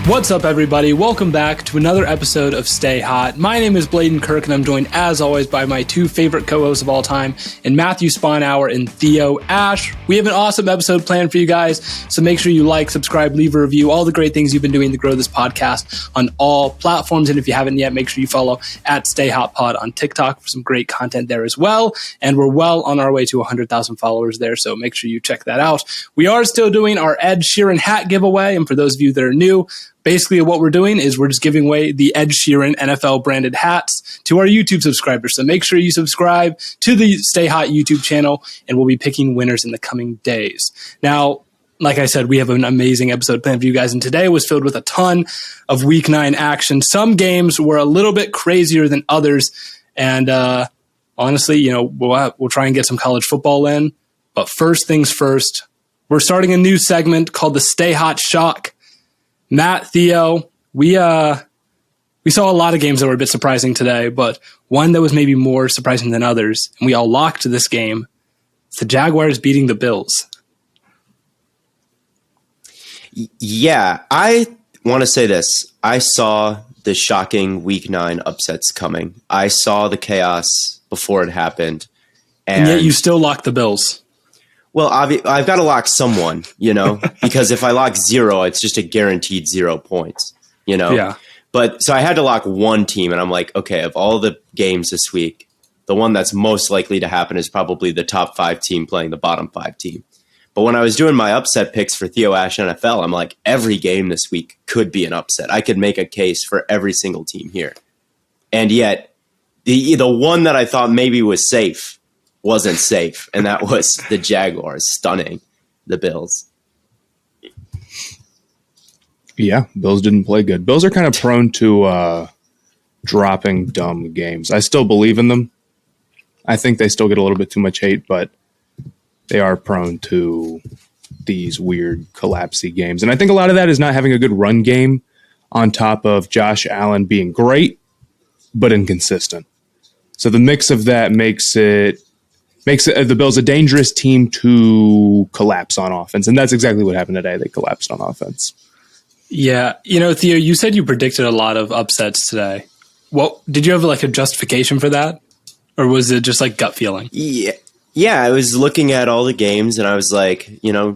What's up, everybody? Welcome back to another episode of Stay Hot. My name is Bladen Kirk, and I'm joined, as always, by my two favorite co-hosts of all time, in Matthew Sponhour and Theo Ash. We have an awesome episode planned for you guys, so make sure you like, subscribe, leave a review, all the great things you've been doing to grow this podcast on all platforms. And if you haven't yet, make sure you follow at Stay Hot Pod on TikTok for some great content there as well. And we're well on our way to 100,000 followers there, so make sure you check that out. We are still doing our Ed Sheeran hat giveaway, and for those of you that are new, basically what we're doing is we're just giving away the Ed Sheeran NFL branded hats to our YouTube subscribers. So make sure you subscribe to the Stay Hot YouTube channel, and we'll be picking winners in the coming days. Now, like I said, we have an amazing episode planned for you guys, and today was filled with a ton of Week 9 action. Some games were a little bit crazier than others, and honestly, we'll try and get some college football in. But first things first, we're starting a new segment called the Stay Hot Shock. Matt, Theo, we saw a lot of games that were a bit surprising today, but one that was maybe more surprising than others, and we all locked this game. It's the Jaguars beating the Bills. Yeah, I want to say this. I saw the shocking Week 9 upsets coming. I saw the chaos before it happened. And yet you still locked the Bills. Well, I've got to lock someone, because if I lock 0, it's just a guaranteed 0 points, Yeah. But so I had to lock one team, and I'm like, okay, of all the games this week, the one that's most likely to happen is probably the top 5 team playing the bottom 5 team. But when I was doing my upset picks for Theo Ash NFL, I'm like, every game this week could be an upset. I could make a case for every single team here. And yet, the one that I thought maybe was safe wasn't safe, and that was the Jaguars stunning the Bills. Yeah, Bills didn't play good. Bills are kind of prone to dropping dumb games. I still believe in them. I think they still get a little bit too much hate, but they are prone to these weird collapsy games. And I think a lot of that is not having a good run game on top of Josh Allen being great, but inconsistent. So the mix of that makes the Bills a dangerous team to collapse on offense. And that's exactly what happened today. They collapsed on offense. Yeah. Theo, you said you predicted a lot of upsets today. Well, did you have a justification for that? Or was it just gut feeling? Yeah, I was looking at all the games and I was like,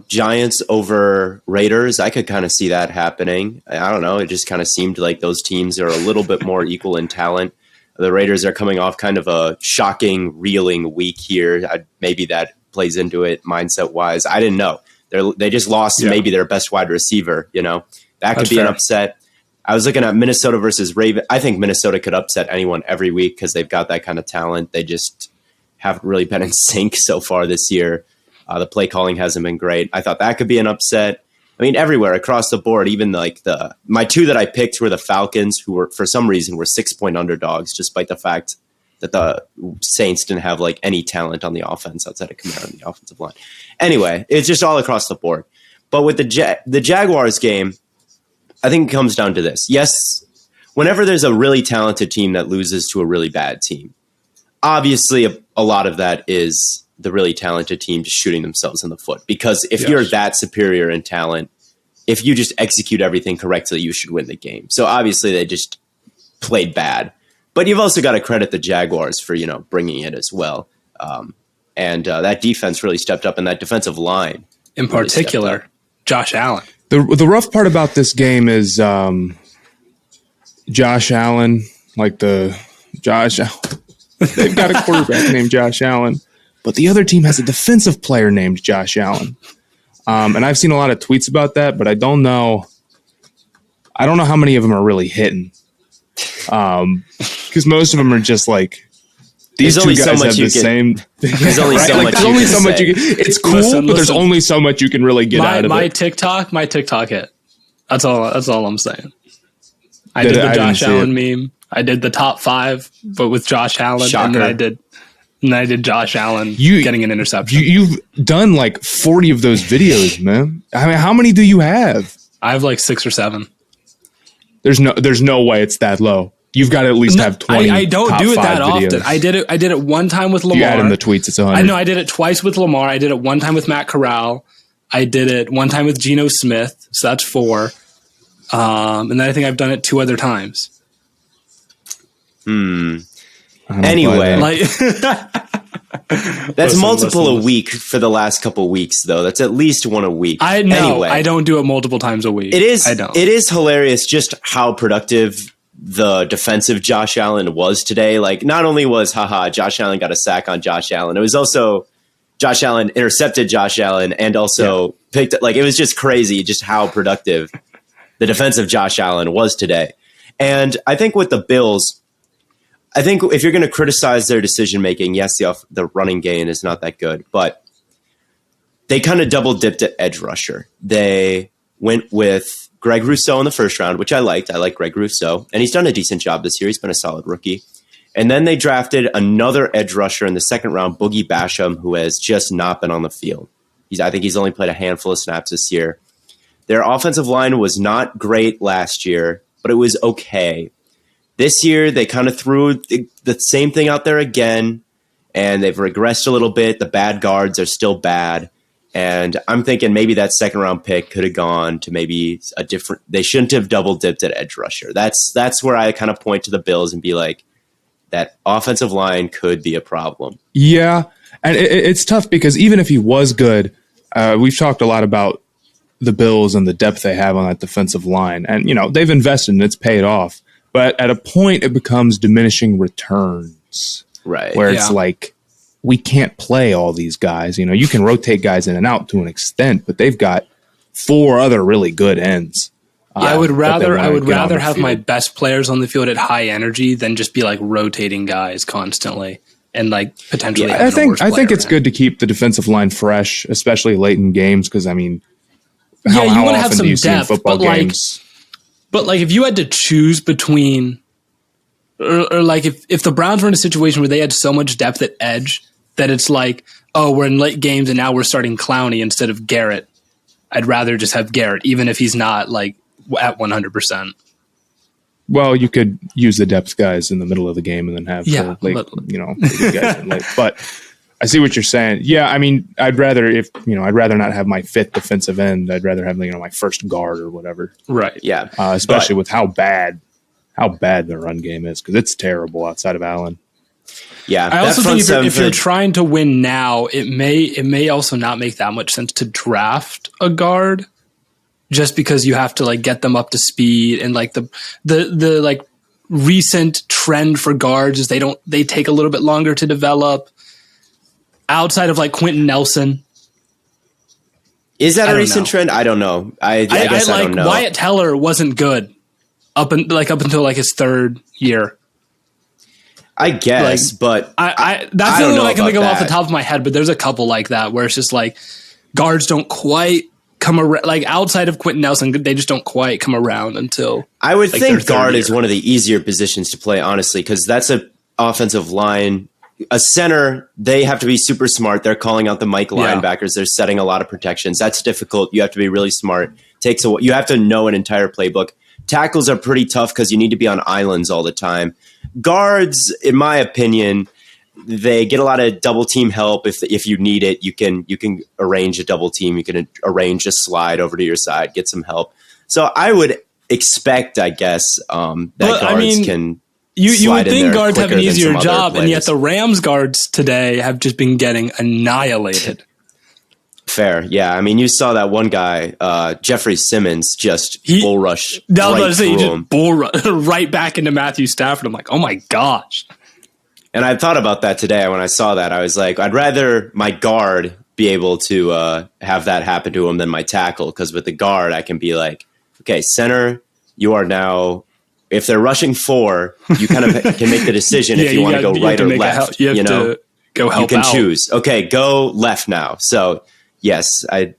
Giants over Raiders. I could kind of see that happening. I don't know. It just kind of seemed like those teams are a little bit more equal in talent. The Raiders are coming off kind of a shocking, reeling week here. Maybe that plays into it mindset-wise. I didn't know. They just lost maybe their best wide receiver, That could be fair. An upset. I was looking at Minnesota versus Ravens. I think Minnesota could upset anyone every week because they've got that kind of talent. They just haven't really been in sync so far this year. The play calling hasn't been great. I thought that could be an upset. I mean, everywhere across the board, even my two that I picked were the Falcons, who were, for some reason, were 6-point underdogs, despite the fact that the Saints didn't have any talent on the offense outside of Kamara on the offensive line. Anyway, it's just all across the board. But with the Jaguars game, I think it comes down to this. Yes, whenever there's a really talented team that loses to a really bad team, obviously a lot of that is the really talented team just shooting themselves in the foot. Because if you're that superior in talent, if you just execute everything correctly, you should win the game. So obviously they just played bad. But you've also got to credit the Jaguars for, bringing it as well. And that defense really stepped up, and that defensive line. In particular, Josh Allen. The rough part about this game is Josh Allen, they've got a quarterback named Josh Allen. But the other team has a defensive player named Josh Allen. And I've seen a lot of tweets about that, but I don't know how many of them are really hitting. Because most of them are just these two guys have the same. There's only so much you can. It's cool, but there's only so much you can really get out of it. My TikTok hit. That's all I'm saying. I did the Josh Allen meme. I did the top 5, but with Josh Allen. Shocker. And then I did Josh Allen getting an interception. You've done 40 of those videos, man. I mean, how many do you have? I have 6 or 7. There's no way it's that low. You've got to at least have 20. I don't do it that videos. often. I did it one time with Lamar. You add in the tweets, it's 100. I know I did it twice with Lamar. I did it one time with Matt Corral. I did it one time with Geno Smith, so that's 4. And then I think I've done it 2 other times. Anyway, that's multiple a week for the last couple weeks, though. That's at least one a week. I know. Anyway, I don't do it multiple times a week. It is. I don't. It is hilarious just how productive the defensive Josh Allen was today. Like, not only was Josh Allen got a sack on Josh Allen, it was also Josh Allen intercepted Josh Allen and also picked it. Like, it was just crazy just how productive the defensive Josh Allen was today. And I think with the Bills, I think if you're going to criticize their decision making, yes, the running game is not that good, but they kind of double dipped at edge rusher. They went with Greg Rousseau in the first round, which I liked. I like Greg Rousseau, and he's done a decent job this year. He's been a solid rookie. And then they drafted another edge rusher in the second round, Boogie Basham, who has just not been on the field. I think he's only played a handful of snaps this year. Their offensive line was not great last year, but it was okay. This year, they kind of threw the same thing out there again, and they've regressed a little bit. The bad guards are still bad. And I'm thinking maybe that second round pick could have gone to maybe a different. They shouldn't have double dipped at edge rusher. That's where I kind of point to the Bills and be like, that offensive line could be a problem. Yeah, and it's tough because even if he was good, we've talked a lot about the Bills and the depth they have on that defensive line, and they've invested and it's paid off. But at a point, it becomes diminishing returns, right? Where it's like, we can't play all these guys. You can rotate guys in and out to an extent, but they've got 4 other really good ends. I would rather have my best players on the field at high energy than just be like rotating guys constantly and like potentially. I think it's good to keep the defensive line fresh, especially late in games, because how you want to have some depth, football games? But like if you had to choose between, or like if the Browns were in a situation where they had so much depth at edge that it's like, oh, we're in late games and now we're starting Clowney instead of Garrett, I'd rather just have Garrett, even if he's not like at 100%. Well, you could use the depth guys in the middle of the game and then have the late, the guys in late. But I see what you're saying. Yeah, I mean, I'd rather not have my 5th defensive end. I'd rather have my first guard or whatever. Right. Yeah. Especially with how bad the run game is, because it's terrible outside of Allen. Yeah. I also think if you're trying to win now, it may also not make that much sense to draft a guard, just because you have to like get them up to speed, and like the like recent trend for guards is they take a little bit longer to develop. Outside of like Quentin Nelson, is that a recent trend? I don't know. I guess I don't know. Wyatt Teller wasn't good up until like his 3rd year. I guess, but that's the only one I can think of off the top of my head. But there's a couple like that where it's just like guards don't quite come around. Like outside of Quentin Nelson, they just don't quite come around until. I would think guard is one of the easier positions to play, honestly, because that's an offensive line. A center, they have to be super smart. They're calling out the Mike linebackers. They're setting a lot of protections. That's difficult. You have to be really smart. You have to know an entire playbook. Tackles are pretty tough because you need to be on islands all the time. Guards, in my opinion, they get a lot of double team help. If you need it, you can arrange a double team. You can arrange a slide over to your side, get some help. So I would expect, I guess, that guards can. You would think guards have an easier job, and yet the Rams guards today have just been getting annihilated. Fair, yeah. I mean, you saw that one guy, Jeffrey Simmons, just bull rush right back into Matthew Stafford. I'm like, oh my gosh. And I thought about that today when I saw that. I was like, I'd rather my guard be able to have that happen to him than my tackle, because with the guard, I can be like, okay, center, you are now. If they're rushing 4, you kind of can make the decision if you want to go right or left. You have to go help out. You can choose. Okay, go left now. So yes, I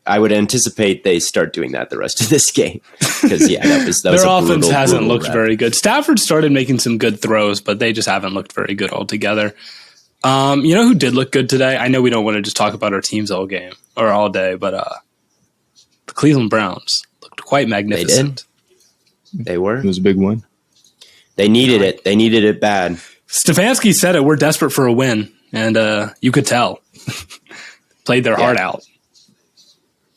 would anticipate they start doing that the rest of this game, because that was their offense hasn't looked very good. Stafford started making some good throws, but they just haven't looked very good altogether. You know who did look good today? I know we don't want to just talk about our teams all game or all day, but the Cleveland Browns looked quite magnificent. They were. It was a big one. They needed it. They needed it bad. Stefanski said it. We're desperate for a win, and you could tell. Played their heart out.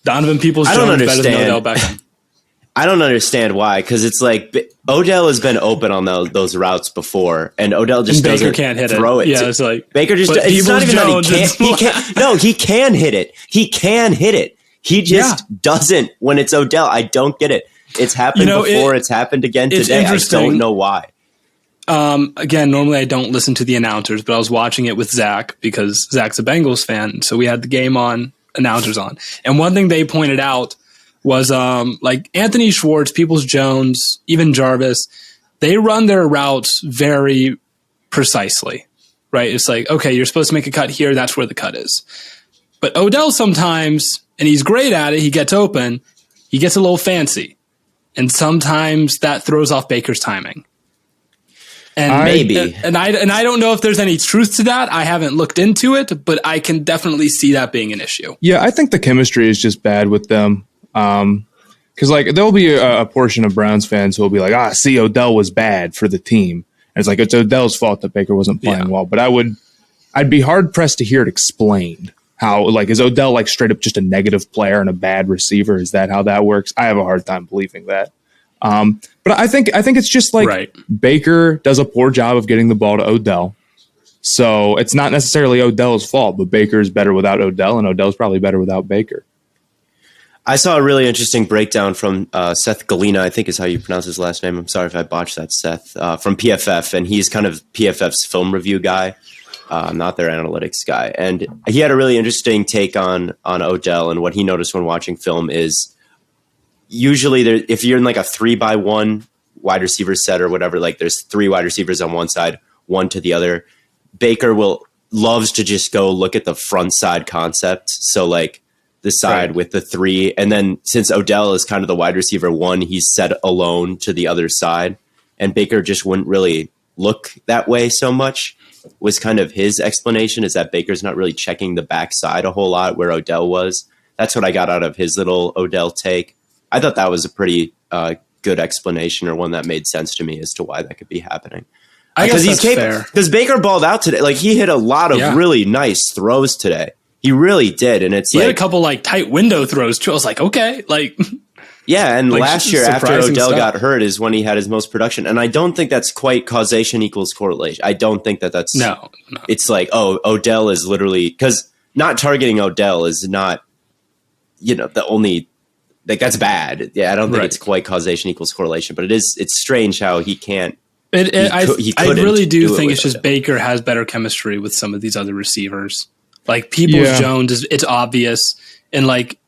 Donovan Peoples-Jones better than Odell Beckham. I don't understand why, because it's like Odell has been open on those routes before, and Odell just doesn't can't hit throw it. Yeah, it's like Baker just. It's not even that he can't. No, he can hit it. He can hit it. He just doesn't when it's Odell. I don't get it. It's happened before. It's happened again today. I don't know why. Again, normally I don't listen to the announcers, but I was watching it with Zach because Zach's a Bengals fan, so we had the game on, announcers on, and one thing they pointed out was like Anthony Schwartz, Peoples-Jones, even Jarvis, they run their routes very precisely, right? It's like, okay, you're supposed to make a cut here. That's where the cut is. But Odell sometimes, and he's great at it, he gets open, he gets a little fancy. And sometimes that throws off Baker's timing. And maybe. And I don't know if there's any truth to that. I haven't looked into it, but I can definitely see that being an issue. Yeah, I think the chemistry is just bad with them. Because like there'll be a portion of Browns fans who will be like, see, Odell was bad for the team. And it's like it's Odell's fault that Baker wasn't playing well. But I'd be hard pressed to hear it explained. How like is Odell like straight up just a negative player and a bad receiver? Is that how that works? I have a hard time believing that. But I think it's just like Baker does a poor job of getting the ball to Odell. So it's not necessarily Odell's fault, but Baker is better without Odell, and Odell's probably better without Baker. I saw a really interesting breakdown from Seth Galina, I think is how you pronounce his last name. I'm sorry if I botched that, Seth, from PFF. And he's kind of PFF's film review guy, not their analytics guy. And he had a really interesting take on Odell, and what he noticed when watching film is usually if you're in like a 3-by-1 wide receiver set or whatever, like there's 3 wide receivers on one side, 1 to the other. Baker loves to just go look at the front side concept. So like, the side with the 3. And then since Odell is kind of the wide receiver 1, he's set alone to the other side. And Baker just wouldn't really look that way so much, was kind of his explanation, is that Baker's not really checking the backside a whole lot where Odell was. That's what I got out of his little Odell take. I thought that was a pretty good explanation, or one that made sense to me as to why that could be happening. I guess that's fair. Because Baker balled out today. Like he hit a lot of really nice throws today. He really did, and he had a couple like tight window throws too. I was like, okay, like yeah. And like, last year, after Odell got hurt, is when he had his most production. And I don't think that's quite causation equals correlation. I don't think that's no. It's like Odell is literally, because not targeting Odell is not the only like that's bad. Yeah, I don't think it's quite causation equals correlation, but it's strange how he can't. I really do think it's just Baker has better chemistry with some of these other receivers. Like Peoples-Jones, it's obvious. And like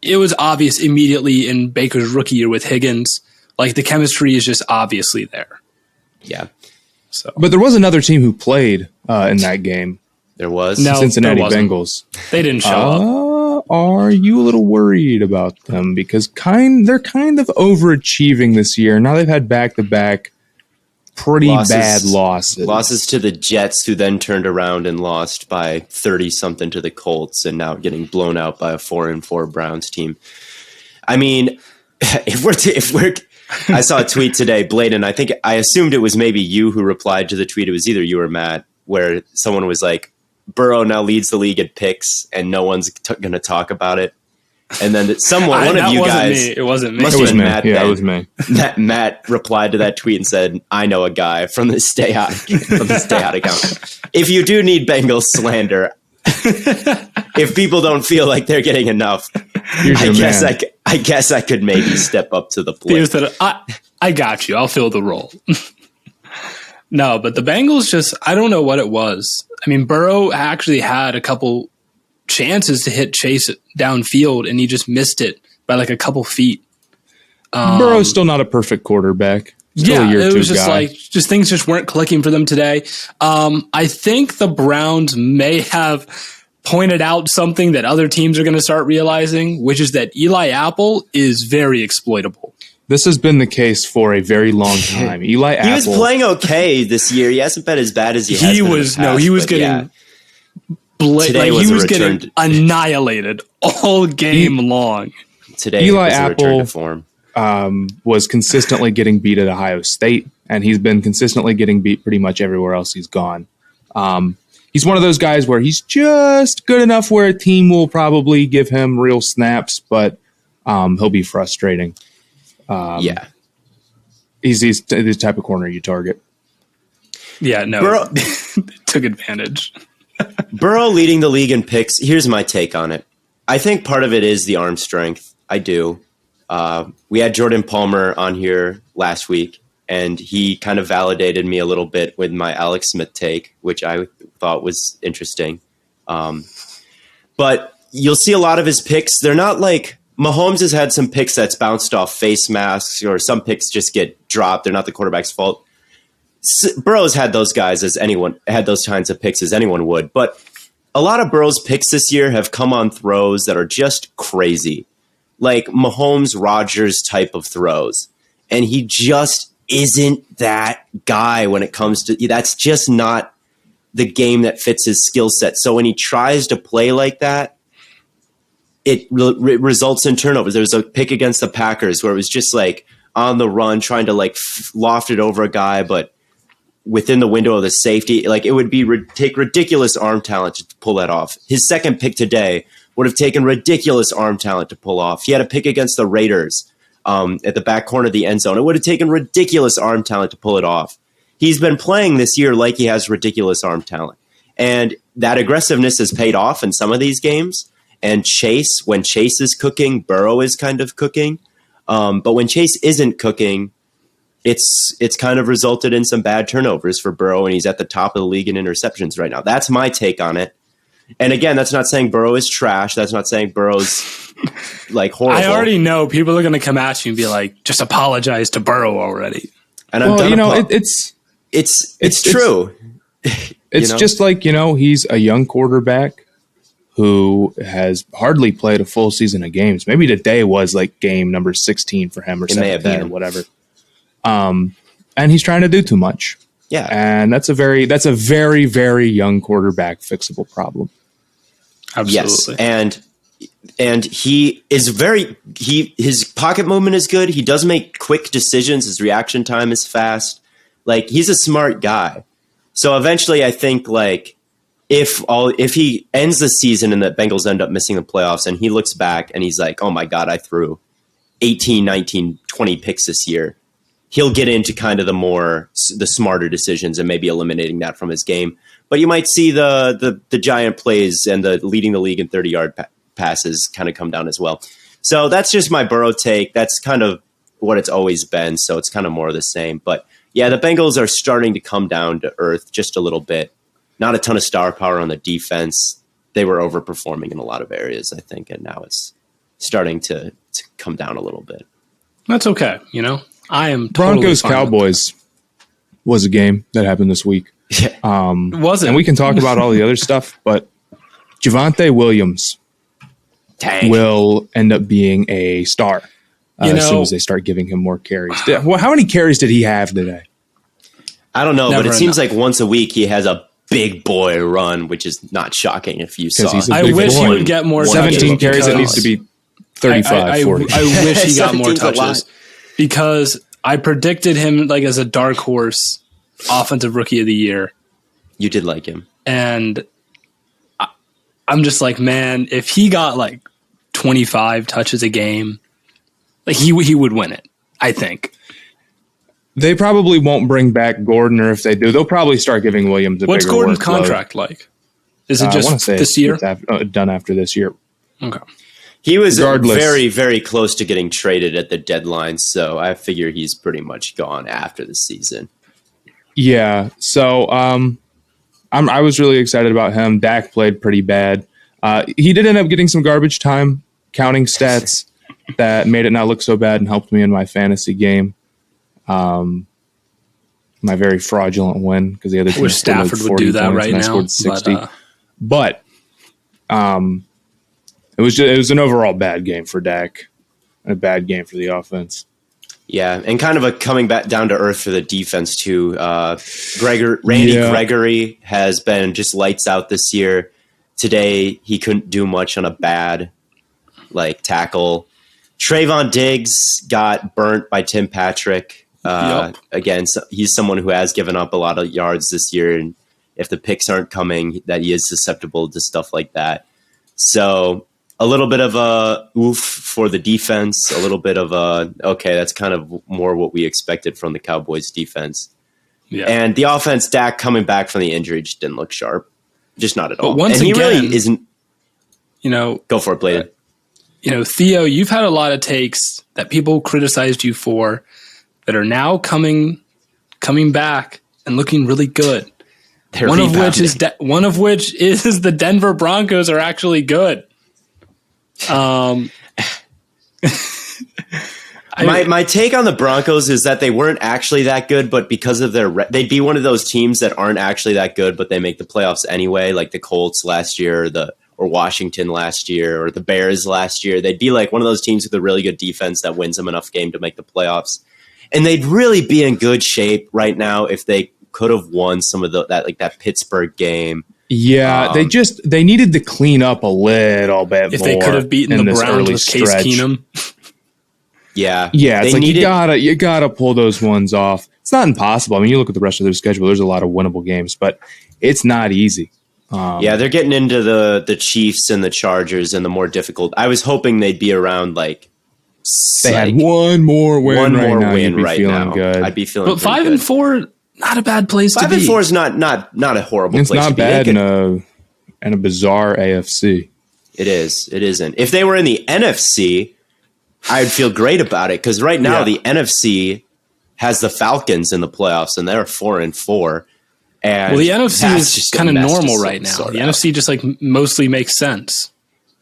it was obvious immediately in Baker's rookie year with Higgins. Like the chemistry is just obviously there. Yeah. So, but there was another team who played in that game. There was Cincinnati Bengals. They didn't show up. Are you a little worried about them? Because they're kind of overachieving this year. Now they've had back-to-back pretty bad losses. Losses to the Jets, who then turned around and lost by 30-something to the Colts, and now getting blown out by a 4-4 Browns team. I mean, if we're I saw a tweet today, Bladen, I assumed it was maybe you who replied to the tweet. It was either you or Matt, where someone was like, Burrow now leads the league in picks, and no one's going to talk about it. And then one of you guys, it wasn't me. Must have been Matt. Yeah, it was me. Matt replied to that tweet and said, "I know a guy from the Stay Hot account. If you do need Bengals slander, if people don't feel like they're getting enough, I guess I could maybe step up to the plate." I got you. I'll fill the role. No, but the Bengals I don't know what it was. I mean, Burrow actually had a couple chances to hit Chase downfield, and he just missed it by like a couple feet. Burrow's still not a perfect quarterback. It was just things just weren't clicking for them today. I think the Browns may have pointed out something that other teams are going to start realizing, which is that Eli Apple is very exploitable. This has been the case for a very long time. Eli Apple. He was playing okay this year. He hasn't been as bad as he has been in the past, he was getting... Today he was getting annihilated all game long. Today, Eli was Apple a return to form. Was consistently getting beat at Ohio State, and he's been consistently getting beat pretty much everywhere else he's gone. He's one of those guys where he's just good enough where a team will probably give him real snaps, but he'll be frustrating. Yeah. He's the type of corner you target. Yeah, no, Burrow, took advantage. Burrow leading the league in picks. Here's my take on it. I think part of it is the arm strength. I do. We had Jordan Palmer on here last week, and he kind of validated me a little bit with my Alex Smith take, which I thought was interesting. But you'll see a lot of his picks. They're not like Mahomes has had some picks that's bounced off face masks, or some picks just get dropped. They're not the quarterback's fault. Burrow's had those guys had those kinds of picks as anyone would. But a lot of Burrow's picks this year have come on throws that are just crazy, like Mahomes, Rodgers type of throws. And he just isn't that guy when it comes to, that's just not the game that fits his skill set. So when he tries to play like that, it results in turnovers. There was a pick against the Packers where it was just like on the run, trying to like loft it over a guy, but within the window of the safety. Like it would be take ridiculous arm talent to pull that off. His second pick today would have taken ridiculous arm talent to pull off. He had a pick against the Raiders at the back corner of the end zone. It would have taken ridiculous arm talent to pull it off. He's been playing this year like he has ridiculous arm talent. And that aggressiveness has paid off in some of these games. And Chase, when Chase is cooking, Burrow is kind of cooking. But when Chase isn't cooking, it's kind of resulted in some bad turnovers for Burrow, and he's at the top of the league in interceptions right now. That's my take on it. And again, that's not saying Burrow is trash. That's not saying Burrow's like horrible. I already know people are going to come at you and be like, just apologize to Burrow already. And I'm done. It's true. It's just like, he's a young quarterback who has hardly played a full season of games. Maybe today was like game number 16 for him or 17 or whatever. And he's trying to do too much. Yeah. And that's a very, very young quarterback fixable problem. Absolutely. Yes. And he is his pocket movement is good. He does make quick decisions. His reaction time is fast. Like, he's a smart guy. So eventually I think, like, if he ends the season and the Bengals end up missing the playoffs and he looks back and he's like, oh my God, I threw 18, 19, 20 picks this year, he'll get into kind of the smarter decisions and maybe eliminating that from his game. But you might see the giant plays and the leading the league in 30-yard passes kind of come down as well. So that's just my Burrow take. That's kind of what it's always been. So it's kind of more of the same. But yeah, the Bengals are starting to come down to earth just a little bit. Not a ton of star power on the defense. They were overperforming in a lot of areas, I think, and now it's starting to come down a little bit. That's okay. I am totally Broncos-Cowboys was a game that happened this week. Was it? And we can talk about all the other stuff, but Javonte Williams will end up being a star as soon as they start giving him more carries. How many carries did he have today? I don't know, but it seems like once a week he has a big boy run, which is not shocking if you saw. I wish he would get more 17 carries. It needs to be 35, 40. I wish he got more touches because I predicted him like as a dark horse offensive rookie of the year. You did like him. And I'm just like, man, if he got like 25 touches a game, like he would win it, I think. They probably won't bring back Gordon, or if they do, they'll probably start giving Williams a What's bigger Gordon's workload. Contract like? Is it just this year? It's done after this year. Okay. He was very, very close to getting traded at the deadline, so I figure he's pretty much gone after the season. Yeah, so I was really excited about him. Dak played pretty bad. He did end up getting some garbage time counting stats that made it not look so bad and helped me in my fantasy game. My very fraudulent win because the other team Stafford would do that right now. I scored 60, but it was an overall bad game for Dak and a bad game for the offense. Yeah, and kind of a coming back down to earth for the defense too. Randy Gregory has been just lights out this year. Today he couldn't do much on a bad tackle. Trayvon Diggs got burnt by Tim Patrick. Again, so he's someone who has given up a lot of yards this year, and if the picks aren't coming, that he is susceptible to stuff like that. So a little bit of a oof for the defense, a little bit of a, okay, that's kind of more what we expected from the Cowboys defense. Yeah. And the offense, Dak coming back from the injury just didn't look sharp. Just not at all. But once and again, he really isn't. Go for it, Bladen. Theo, you've had a lot of takes that people criticized you for that are now coming back and looking really good. One of which is the Denver Broncos are actually good. My take on the Broncos is that they weren't actually that good, but because of they'd be one of those teams that aren't actually that good, but they make the playoffs anyway, like the Colts last year, or Washington last year, or the Bears last year. They'd be like one of those teams with a really good defense that wins them enough game to make the playoffs, and they'd really be in good shape right now if they could have won some of that Pittsburgh game. Yeah, they needed to clean up a little bit if more. If they could have beaten the Browns with Case Keenum. Yeah. It's like you gotta pull those ones off. It's not impossible. I mean, you look at the rest of their schedule, there's a lot of winnable games, but it's not easy. They're getting into the Chiefs and the Chargers and the more difficult. I was hoping they'd be around they had one more win right now. Good. I'd be feeling. But 5-4, not a bad place to be. 5-4 is not a horrible place to be. It's not bad in a bizarre AFC. It is. It isn't. If they were in the NFC, I'd feel great about it because right now the NFC has the Falcons in the playoffs and they're 4-4. And the NFC is kind of normal right now. The NFC just mostly makes sense,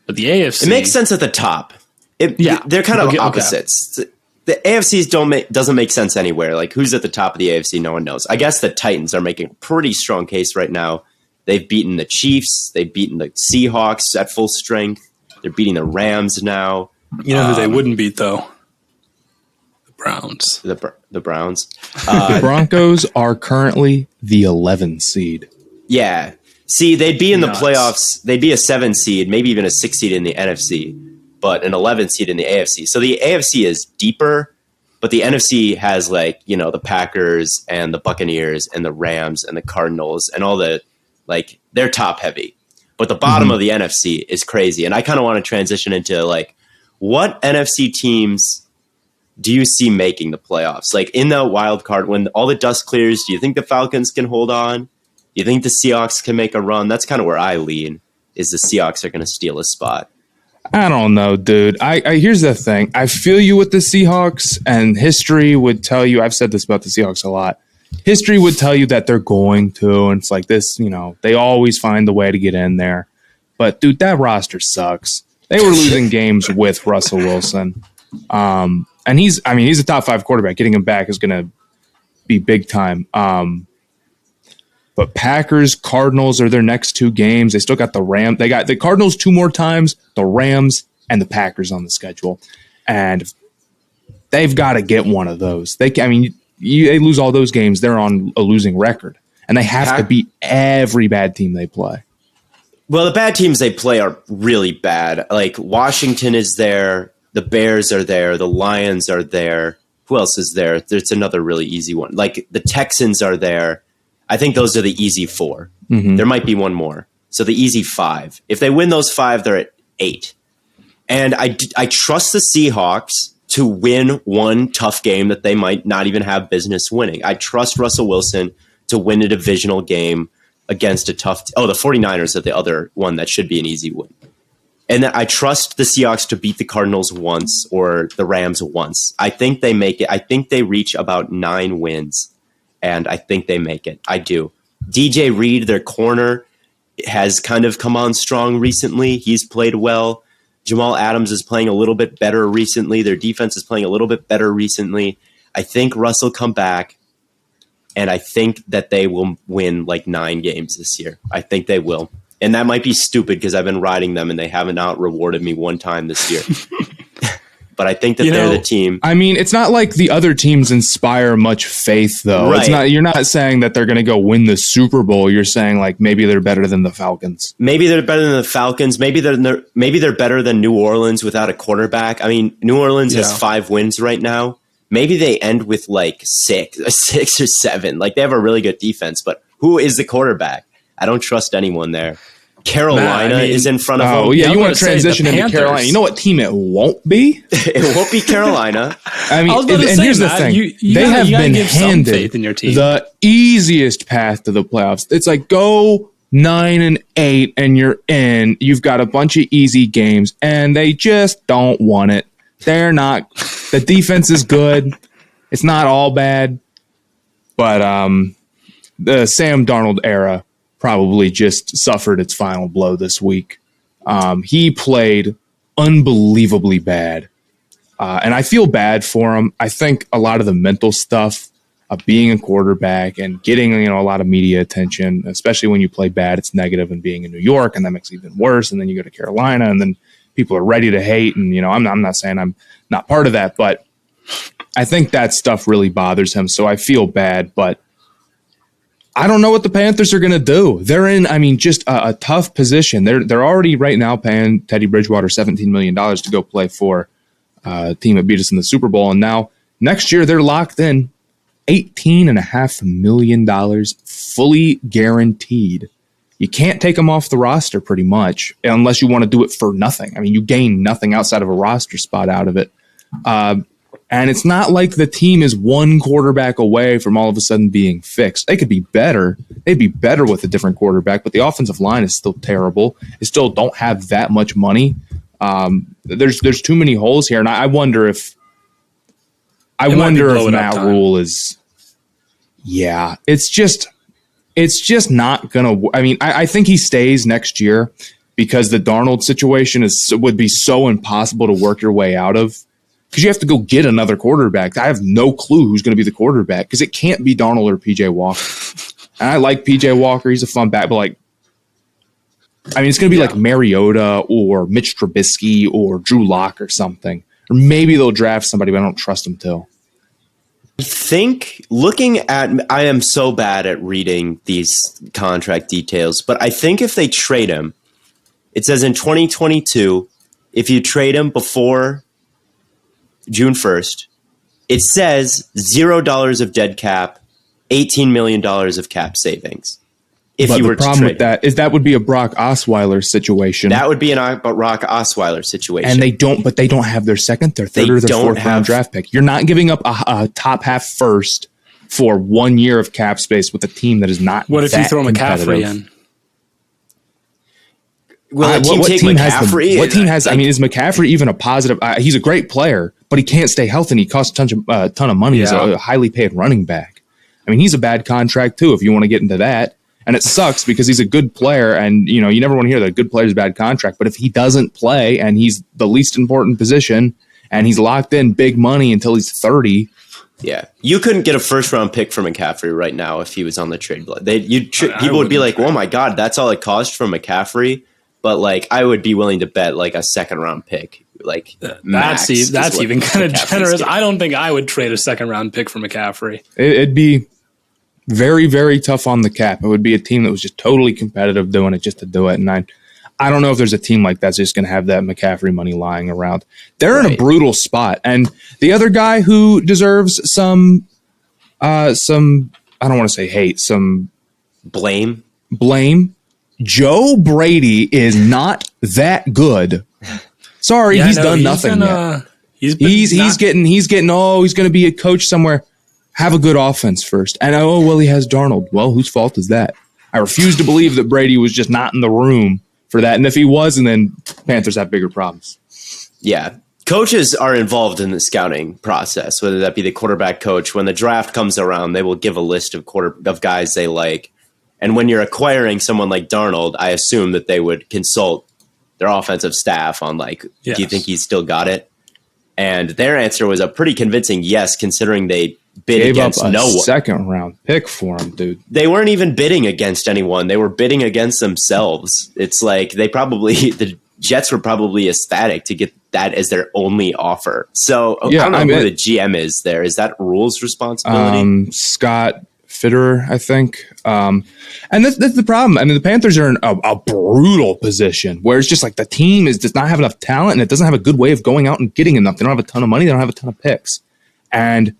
but the AFC, it makes sense at the top. They're kind of opposites. Okay. The AFC doesn't make sense anywhere. Like who's at the top of the AFC? No one knows. I guess the Titans are making a pretty strong case right now. They've beaten the Chiefs. They've beaten the Seahawks at full strength. They're beating the Rams now. You know who they wouldn't beat though? The Browns. The Browns. The Broncos are currently the 11 seed. Yeah. See, they'd be in the playoffs. They'd be a 7 seed, maybe even a 6 seed in the NFC, but an 11 seed in the AFC. So the AFC is deeper, but the NFC has the Packers and the Buccaneers and the Rams and the Cardinals and all the they're top heavy. But the bottom of the NFC is crazy. And I kind of want to transition into what NFC teams do you see making the playoffs? In the wild card, when all the dust clears, do you think the Falcons can hold on? Do you think the Seahawks can make a run? That's kind of where I lean, is the Seahawks are going to steal a spot. I don't know, dude. I here's the thing. I feel you with the Seahawks, and history would tell you, I've said this about the Seahawks a lot, history would tell you that they're going to, and it's like this, they always find the way to get in there. But, dude, that roster sucks. They were losing games with Russell Wilson. And he's a top 5 quarterback. Getting him back is going to be big time. But Packers, Cardinals are their next 2 games. They still got the Rams. They got the Cardinals 2 more times, the Rams, and the Packers on the schedule. And they've got to get one of those. They lose all those games, they're on a losing record. And they have to beat every bad team they play. Well, the bad teams they play are really bad. Washington is there. The Bears are there. The Lions are there. Who else is there? There's another really easy one. The Texans are there. I think those are the easy 4. Mm-hmm. There might be one more. So the easy 5. If they win those 5, they're at 8. And I trust the Seahawks to win one tough game that they might not even have business winning. I trust Russell Wilson to win a divisional game against a tough the 49ers are the other one that should be an easy win. And I trust the Seahawks to beat the Cardinals once or the Rams once. I think they make it. I think they reach about 9 wins, and I think they make it. I do. DJ Reed, their corner, has kind of come on strong recently. He's played well. Jamal Adams is playing a little bit better recently. Their defense is playing a little bit better recently. I think Russ will come back, and I think that they will win 9 games this year. I think they will. And that might be stupid because I've been riding them and they haven't out rewarded me one time this year. But I think that they're the team. I mean, it's not like the other teams inspire much faith, though. Right. It's not. You're not saying that they're going to go win the Super Bowl. You're saying maybe they're better than the Falcons. Maybe they're better than the Falcons. Maybe they're better than New Orleans without a quarterback. I mean, New Orleans has 5 wins right now. Maybe they end with 6 or 7. They have a really good defense, but who is the quarterback? I don't trust anyone there. Carolina is in front of them. Oh, yeah, you want to transition into Carolina. You know what team it won't be? It won't be Carolina. I mean, and here's the thing. They have been handed the easiest path to the playoffs. It's like, go 9-8 and you're in. You've got a bunch of easy games, and they just don't want it. They're not. The defense is good. It's not all bad. But the Sam Darnold era probably just suffered its final blow this week. He played unbelievably bad. And I feel bad for him. I think a lot of the mental stuff of being a quarterback and getting, a lot of media attention, especially when you play bad, it's negative, and being in New York, and that makes it even worse. And then you go to Carolina, and then people are ready to hate. And, I'm not saying I'm not part of that, but I think that stuff really bothers him. So I feel bad, but I don't know what the Panthers are going to do. They're in, just a tough position. They're already right now paying Teddy Bridgewater $17 million to go play for a team that beat us in the Super Bowl. And now next year they're locked in $18.5 million fully guaranteed. You can't take them off the roster pretty much unless you want to do it for nothing. I mean, you gain nothing outside of a roster spot out of it. And it's not like the team is one quarterback away from all of a sudden being fixed. They could be better. They'd be better with a different quarterback, but the offensive line is still terrible. They still don't have that much money. There's too many holes here, and I wonder if Matt Rule is. Yeah, it's just not gonna. I mean, I think he stays next year because the Darnold situation would be so impossible to work your way out of. Because you have to go get another quarterback. I have no clue who's going to be the quarterback because it can't be Darnold or P.J. Walker. And I like P.J. Walker. He's a fun back. But, it's going to be like Mariota or Mitch Trubisky or Drew Lock or something. Or maybe they'll draft somebody, but I don't trust them to. I am so bad at reading these contract details, but I think if they trade him, it says in 2022, if you trade him before June 1st, it says $0 of dead cap, $18 million of cap savings. If you were to trade him. The problem with that is that would be a Brock Osweiler situation. That would be a Brock Osweiler situation. And they don't have their second, their third, or their fourth round draft pick. You're not giving up a top half first for 1 year of cap space with a team that is not. What if you throw McCaffrey in? What team has is McCaffrey even a positive? He's a great player, but he can't stay healthy, and he costs a ton of money as a highly paid running back. I mean, he's a bad contract too if you want to get into that. And it sucks because he's a good player, and you never want to hear that a good player's a bad contract. But if he doesn't play and he's the least important position and he's locked in big money until he's 30. Yeah, you couldn't get a first round pick for McCaffrey right now if he was on the trade block. People would be like, "Oh my God, that's all it cost for McCaffrey." But I would be willing to bet a second round pick. That's even kind of generous. I don't think I would trade a second round pick for McCaffrey. It'd be very, very tough on the cap. It would be a team that was just totally competitive doing it just to do it. And I don't know if there's a team like that's just going to have that McCaffrey money lying around. They're in a brutal spot. And the other guy who deserves some I don't want to say hate, some blame. Joe Brady is not that good. Sorry, he's done nothing yet. He's going to be a coach somewhere. Have a good offense first. And he has Darnold. Well, whose fault is that? I refuse to believe that Brady was just not in the room for that. And if he wasn't, then Panthers have bigger problems. Yeah. Coaches are involved in the scouting process, whether that be the quarterback coach. When the draft comes around, they will give a list of guys they like. And when you're acquiring someone like Darnold, I assume that they would consult their offensive staff on do you think he's still got it? And their answer was a pretty convincing yes, considering they bid against no one. Second round pick for him, dude. They weren't even bidding against anyone. They were bidding against themselves. It's the Jets were probably ecstatic to get that as their only offer. So I don't know who the GM is there. Is that Rule's responsibility? Scott Fitterer, I think. And that's the problem. I mean, the Panthers are in a brutal position where it's just the team does not have enough talent and it doesn't have a good way of going out and getting enough. They don't have a ton of money. They don't have a ton of picks. And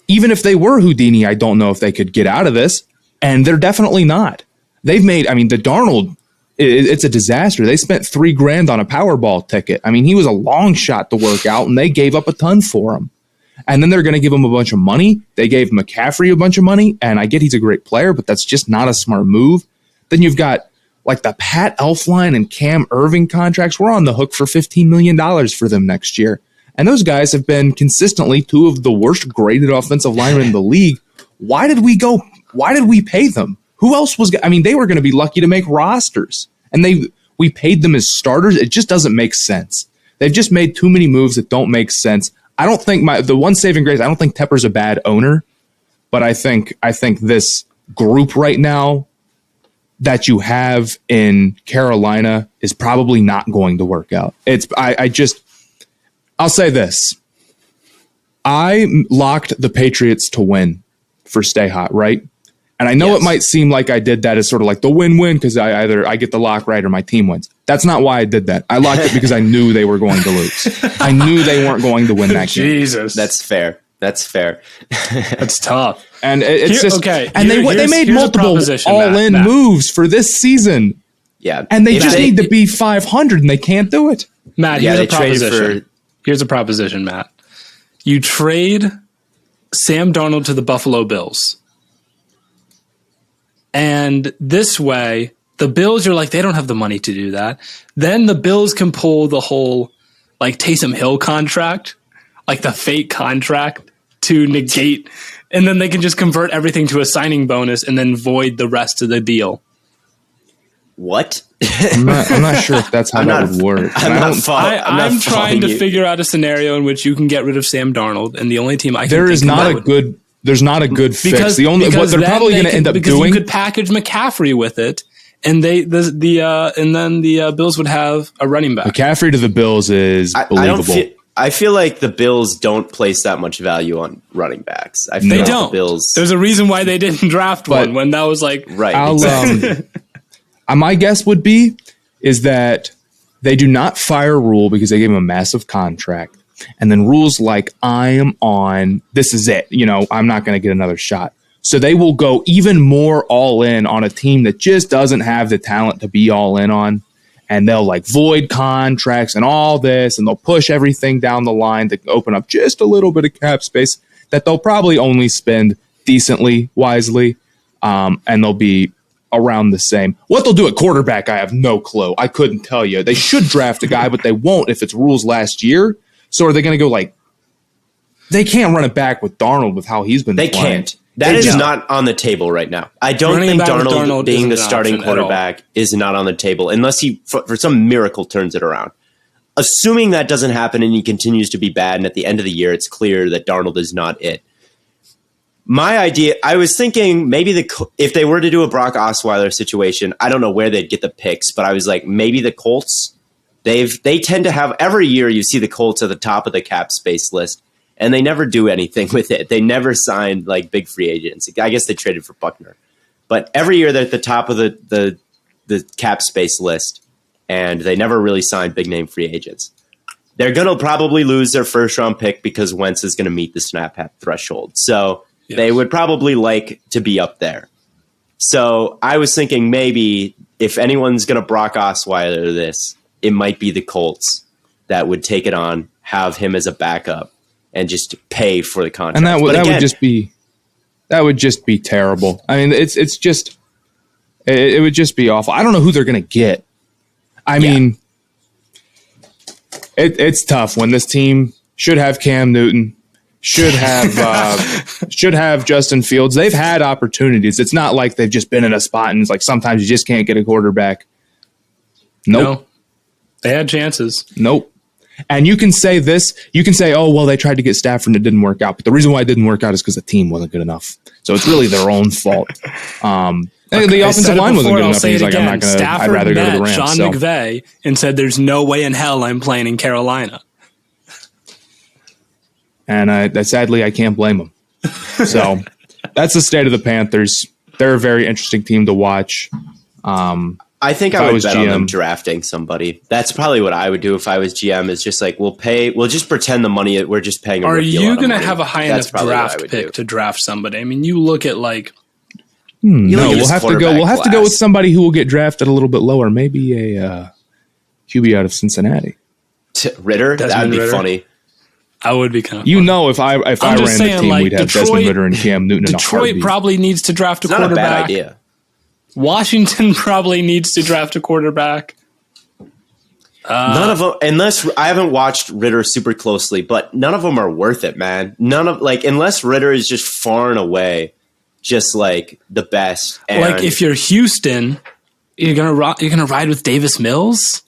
even if they were Houdini, I don't know if they could get out of this. And they're definitely not. They've made, the Darnold it's a disaster. They spent $3,000 on a Powerball ticket. I mean, he was a long shot to work out, and they gave up a ton for him. And then they're going to give him a bunch of money. They gave McCaffrey a bunch of money, and I get he's a great player, but that's just not a smart move. Then you've got like the Pat Elflein and Cam Irving contracts. We're on the hook for $15 million for them next year. And those guys have been consistently two of the worst graded offensive linemen in the league. Why did we pay them? Who else was, I mean, they were going to be lucky to make rosters, and we paid them as starters. It just doesn't make sense. They've just made too many moves that don't make sense. I don't think the one saving grace, I don't think Tepper's a bad owner, but I think this group right now that you have in Carolina is probably not going to work out. I'll say this. I locked the Patriots to win for Stay Hot, right? And I know It might seem like I did that as sort of like the win-win because I get the lock right or my team wins. That's not why I did that. I locked it because I knew they were going to lose. I knew they weren't going to win that game. Jesus. That's fair. That's tough. And it's just okay. And they made multiple all-in moves for this season. Yeah. And they just need to be 500 and they can't do it. Matt, here's a proposition. Here's a proposition, Matt. You trade Sam Darnold to the Buffalo Bills. And this way, the Bills are like, they don't have the money to do that. Then the Bills can pull the whole like Taysom Hill contract, like the fake contract to negate. And then they can just convert everything to a signing bonus and then void the rest of the deal. What? I'm not sure if that's how that would work. I'm trying to figure out a scenario in which you can get rid of Sam Darnold, and the only team I can there's not a good fix. Because what they're probably going to end up doing, you could package McCaffrey with it, and then the Bills would have a running back. McCaffrey to the Bills is believable. I feel like the Bills don't place that much value on running backs. They don't. The Bills. There's a reason why they didn't draft one when that was like right. Exactly. My guess would be is that they do not fire Rule because they gave him a massive contract. And then Rule's like, I am on, this is it. I'm not going to get another shot. So they will go even more all in on a team that just doesn't have the talent to be all in on. And they'll like void contracts and all this. And they'll push everything down the line to open up just a little bit of cap space that they'll probably only spend decently, wisely. And they'll be around the same. What they'll do at quarterback, I have no clue. I couldn't tell you. They should draft a guy, but they won't if it's Rule's last year. So are they going to go like, they can't run it back with Darnold with how he's been playing. Can't. That is not on the table right now. I don't think Darnold being the starting quarterback is not on the table unless he, for some miracle, turns it around. Assuming that doesn't happen and he continues to be bad, and at the end of the year it's clear that Darnold is not it. My idea, I was thinking maybe if they were to do a Brock Osweiler situation, I don't know where they'd get the picks, but I was like, maybe the Colts. They tend to have, every year you see the Colts at the top of the cap space list, and they never do anything with it. They never signed like big free agents. I guess they traded for Buckner. But every year they're at the top of the cap space list, and they never really signed big name free agents. They're going to probably lose their first round pick because Wentz is going to meet the snap threshold. So they would probably like to be up there. So I was thinking maybe if anyone's going to Brock Osweiler this, it might be the Colts that would take it on, have him as a backup, and just pay for the contract. And that would just be terrible. I mean, it would just be awful. I don't know who they're going to get. I mean, it's tough when this team should have Cam Newton, should have Justin Fields. They've had opportunities. It's not like they've just been in a spot and it's like sometimes you just can't get a quarterback. Nope. No, they had chances. Nope. And you can say this. You can say, oh, well, they tried to get Stafford and it didn't work out. But the reason why it didn't work out is because the team wasn't good enough. So it's really their own fault. The offensive line wasn't good enough. He's like, I'm not going to. I'd rather go to the Rams. Sean McVay and said, "There's no way in hell I'm playing in Carolina." And sadly, I can't blame him. So that's the state of the Panthers. They're a very interesting team to watch. I think I would bet on them drafting somebody. That's probably what I would do if I was GM. Is just like we'll just pretend the money we're just paying. Are you going to have a high enough draft pick to draft somebody? I mean, you look at like No, we'll have to go. We'll have to go with somebody who will get drafted a little bit lower. Maybe a QB out of Cincinnati. Ritter? That would be funny. I would be kind of. If I ran the team, we'd have Desmond Ritter and Cam Newton. Detroit probably needs to draft a quarterback. Not a bad idea. Washington probably needs to draft a quarterback. None of them, unless I haven't watched Ritter super closely, but none of them are worth it, man. Unless Ritter is just far and away, just like the best. And like if you're Houston, you're gonna ride with Davis Mills.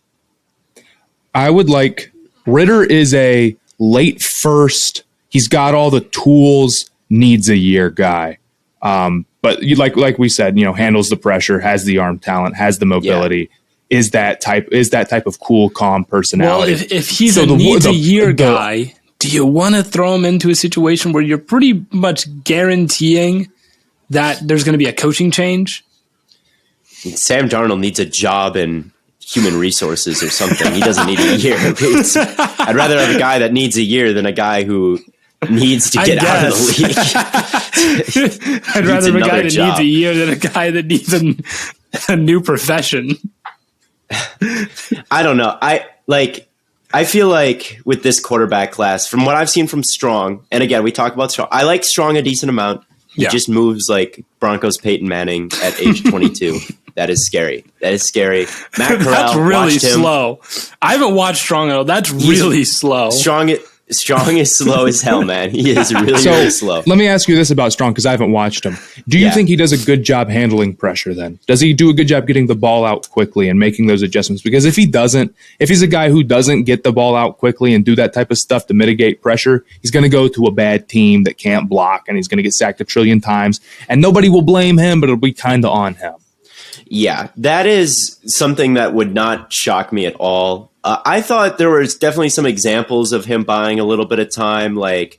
I would like Ritter is a late first. He's got all the tools. Needs a year guy. But you like we said, handles the pressure, has the arm talent, has the mobility. Yeah. Is that type of cool, calm personality? Well, if he's a needs a year guy, do you want to throw him into a situation where you're pretty much guaranteeing that there's going to be a coaching change? Sam Darnold needs a job in human resources or something. He doesn't need a year. I'd rather have a guy that needs a year than a guy who needs to get out of the league. I'd rather have a guy that needs a year than a guy that needs a new profession. I don't know. I feel like with this quarterback class, from what I've seen from Strong, and again, we talk about Strong. I like Strong a decent amount. He just moves like Broncos Peyton Manning at age 22. That is scary. Matt Corral, that's really slow. I haven't watched Strong at all. That's really slow. Strong is slow as hell, man. He is really slow. Let me ask you this about Strong, because I haven't watched him. Do you think he does a good job handling pressure then? Does he do a good job getting the ball out quickly and making those adjustments? Because if he's a guy who doesn't get the ball out quickly and do that type of stuff to mitigate pressure, he's going to go to a bad team that can't block, and he's going to get sacked a trillion times, and nobody will blame him, but it'll be kind of on him. Yeah, that is something that would not shock me at all. I thought there was definitely some examples of him buying a little bit of time, like,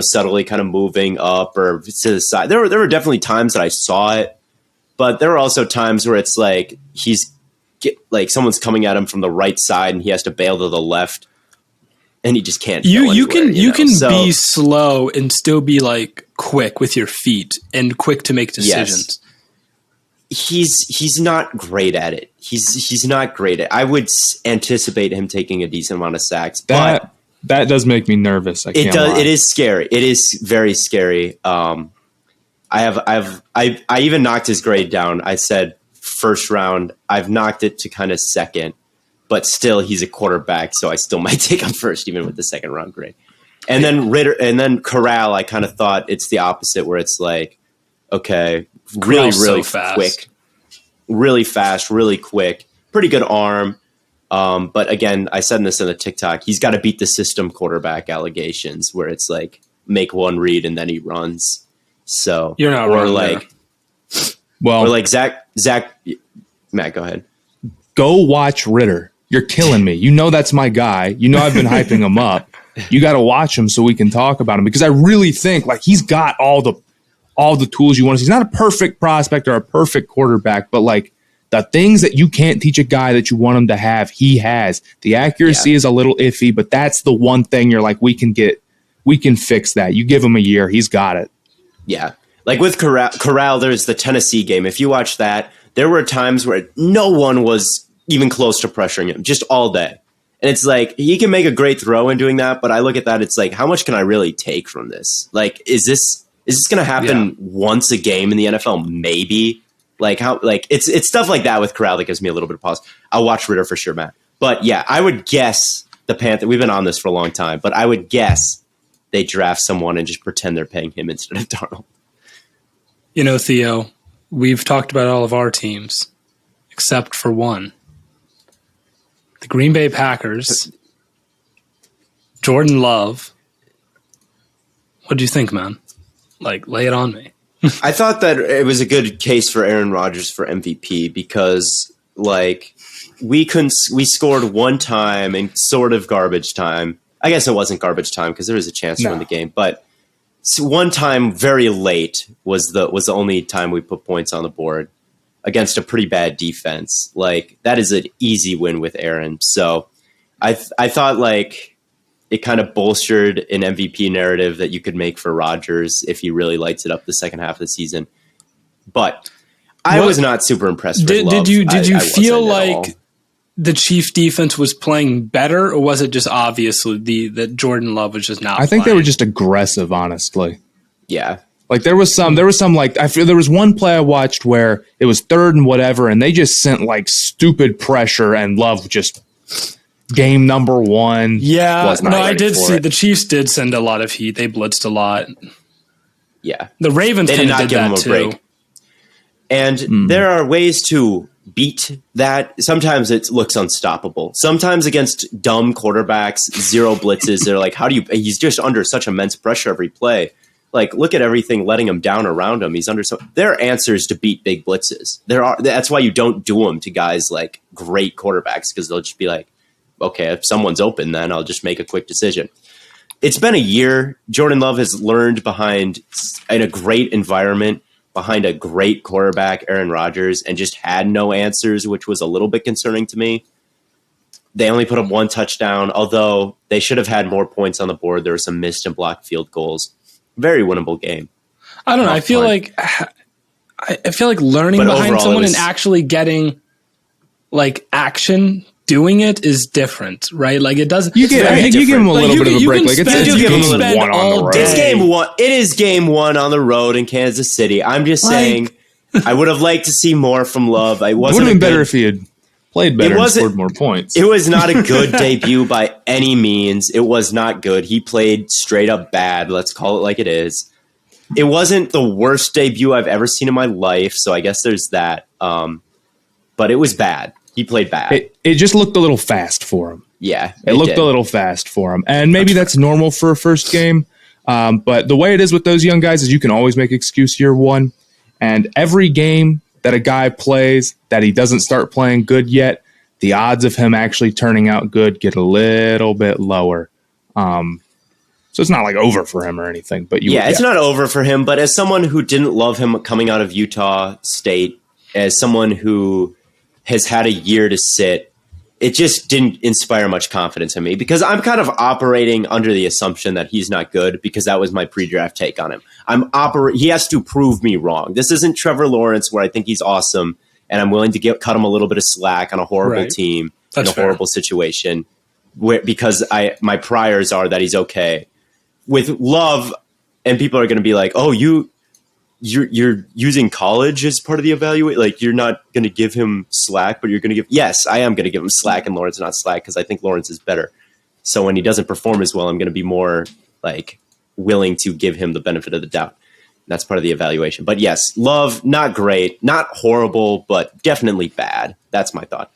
subtly kind of moving up or to the side. There were definitely times that I saw it, but there were also times where it's like someone's coming at him from the right side and he has to bail to the left, and he just can't. You can be slow and still be like quick with your feet and quick to make decisions. Yes. He's not great at it. He's not great at it. I would anticipate him taking a decent amount of sacks. That does make me nervous. It does. It is scary. It is very scary. I even knocked his grade down. I said first round. I've knocked it to kind of second, but still he's a quarterback, so I still might take him first, even with the second round grade. And then Ritter and then Corral, I kind of thought it's the opposite, where it's like, okay, really fast. Quick, really fast, really quick, pretty good arm. But again, I said this in the TikTok, he's got to beat the system quarterback allegations, where it's like make one read and then he runs. So you're not wrong or like Zach. Matt, go ahead. Go watch Ritter. You're killing me. That's my guy. I've been hyping him up. You got to watch him so we can talk about him, because I really think like he's got all the tools you want to see. He's not a perfect prospect or a perfect quarterback, but like the things that you can't teach a guy that you want him to have, he has. The accuracy is a little iffy, but that's the one thing you're like, we can fix that. You give him a year, he's got it. Yeah. Like with Corral, there's the Tennessee game. If you watch that, there were times where no one was even close to pressuring him, just all day. And it's like, he can make a great throw in doing that, but I look at that, it's like, how much can I really take from this? Like, is this going to happen once a game in the NFL? Maybe. It's stuff like that with Corral that gives me a little bit of pause. I'll watch Ritter for sure, Matt. But yeah, I would guess the Panthers, we've been on this for a long time, but I would guess they draft someone and just pretend they're paying him instead of Darnold. Theo, we've talked about all of our teams except for one. The Green Bay Packers. Jordan Love. What do you think, man? Like, lay it on me. I thought that it was a good case for Aaron Rodgers for MVP, because like we scored one time in sort of garbage time. I guess it wasn't garbage time because there was a chance to win the game, but one time very late was the only time we put points on the board against a pretty bad defense. Like, that is an easy win with Aaron. So I thought like it kind of bolstered an MVP narrative that you could make for Rodgers if he really lights it up the second half of the season. But I was not super impressed with Love. Did you feel like all. the Chiefs defense was playing better, or was it just obviously that Jordan Love was just not I think playing? they were just aggressive, honestly. Yeah. Like there was some like I feel there was one play I watched where it was 3rd and whatever, and they just sent like stupid pressure, and Love just game number 1. Yeah, no, I did see it. the Chiefs did send a lot of heat. They blitzed a lot. Yeah. The Ravens They did not did give that him a too. break. And there are ways to beat that. Sometimes it looks unstoppable. Sometimes against dumb quarterbacks, 0 blitzes, they're like, he's just under such immense pressure every play. Like, look at everything letting him down around him. He's under there are answers to beat big blitzes. That's why you don't do them to guys like great quarterbacks, because they'll just be like, okay, if someone's open, then I'll just make a quick decision. It's been a year. Jordan Love has learned in a great environment, behind a great quarterback, Aaron Rodgers, and just had no answers, which was a little bit concerning to me. They only put up 1 touchdown, although they should have had more points on the board. There were some missed and blocked field goals. Very winnable game. I don't know. I feel like learning But behind overall, someone and actually getting like action doing it is different, right? Like it doesn't. You give him a little bit of a break. Like it's game 1 on the road. It's game 1. It is game 1 on the road in Kansas City. I'm just saying, I would have liked to see more from Love. It would have been better if he had played better and scored more points. It was not a good debut by any means. It was not good. He played straight up bad. Let's call it like it is. It wasn't the worst debut I've ever seen in my life, so I guess there's that. But it was bad. He played bad. It just looked a little fast for him. Yeah. It looked a little fast for him. And maybe that's normal for a first game. But the way it is with those young guys is you can always make excuse year 1. And every game that a guy plays that he doesn't start playing good yet, the odds of him actually turning out good get a little bit lower. So it's not like over for him or anything. But it's not over for him. But as someone who didn't love him coming out of Utah State, as someone who has had a year to sit, it just didn't inspire much confidence in me, because I'm kind of operating under the assumption that he's not good, because that was my pre-draft take on him. He has to prove me wrong. This isn't Trevor Lawrence where I think he's awesome and I'm willing to cut him a little bit of slack on a horrible team in a horrible situation, because my priors are that he's okay. With Love, and people are going to be like, oh, you're using college as part of the evaluate. Like, you're not going to give him slack, but you're going to yes, I am going to give him slack and Lawrence not slack, because I think Lawrence is better. So when he doesn't perform as well, I'm going to be more like willing to give him the benefit of the doubt. That's part of the evaluation. But yes, Love, not great, not horrible, but definitely bad. That's my thought.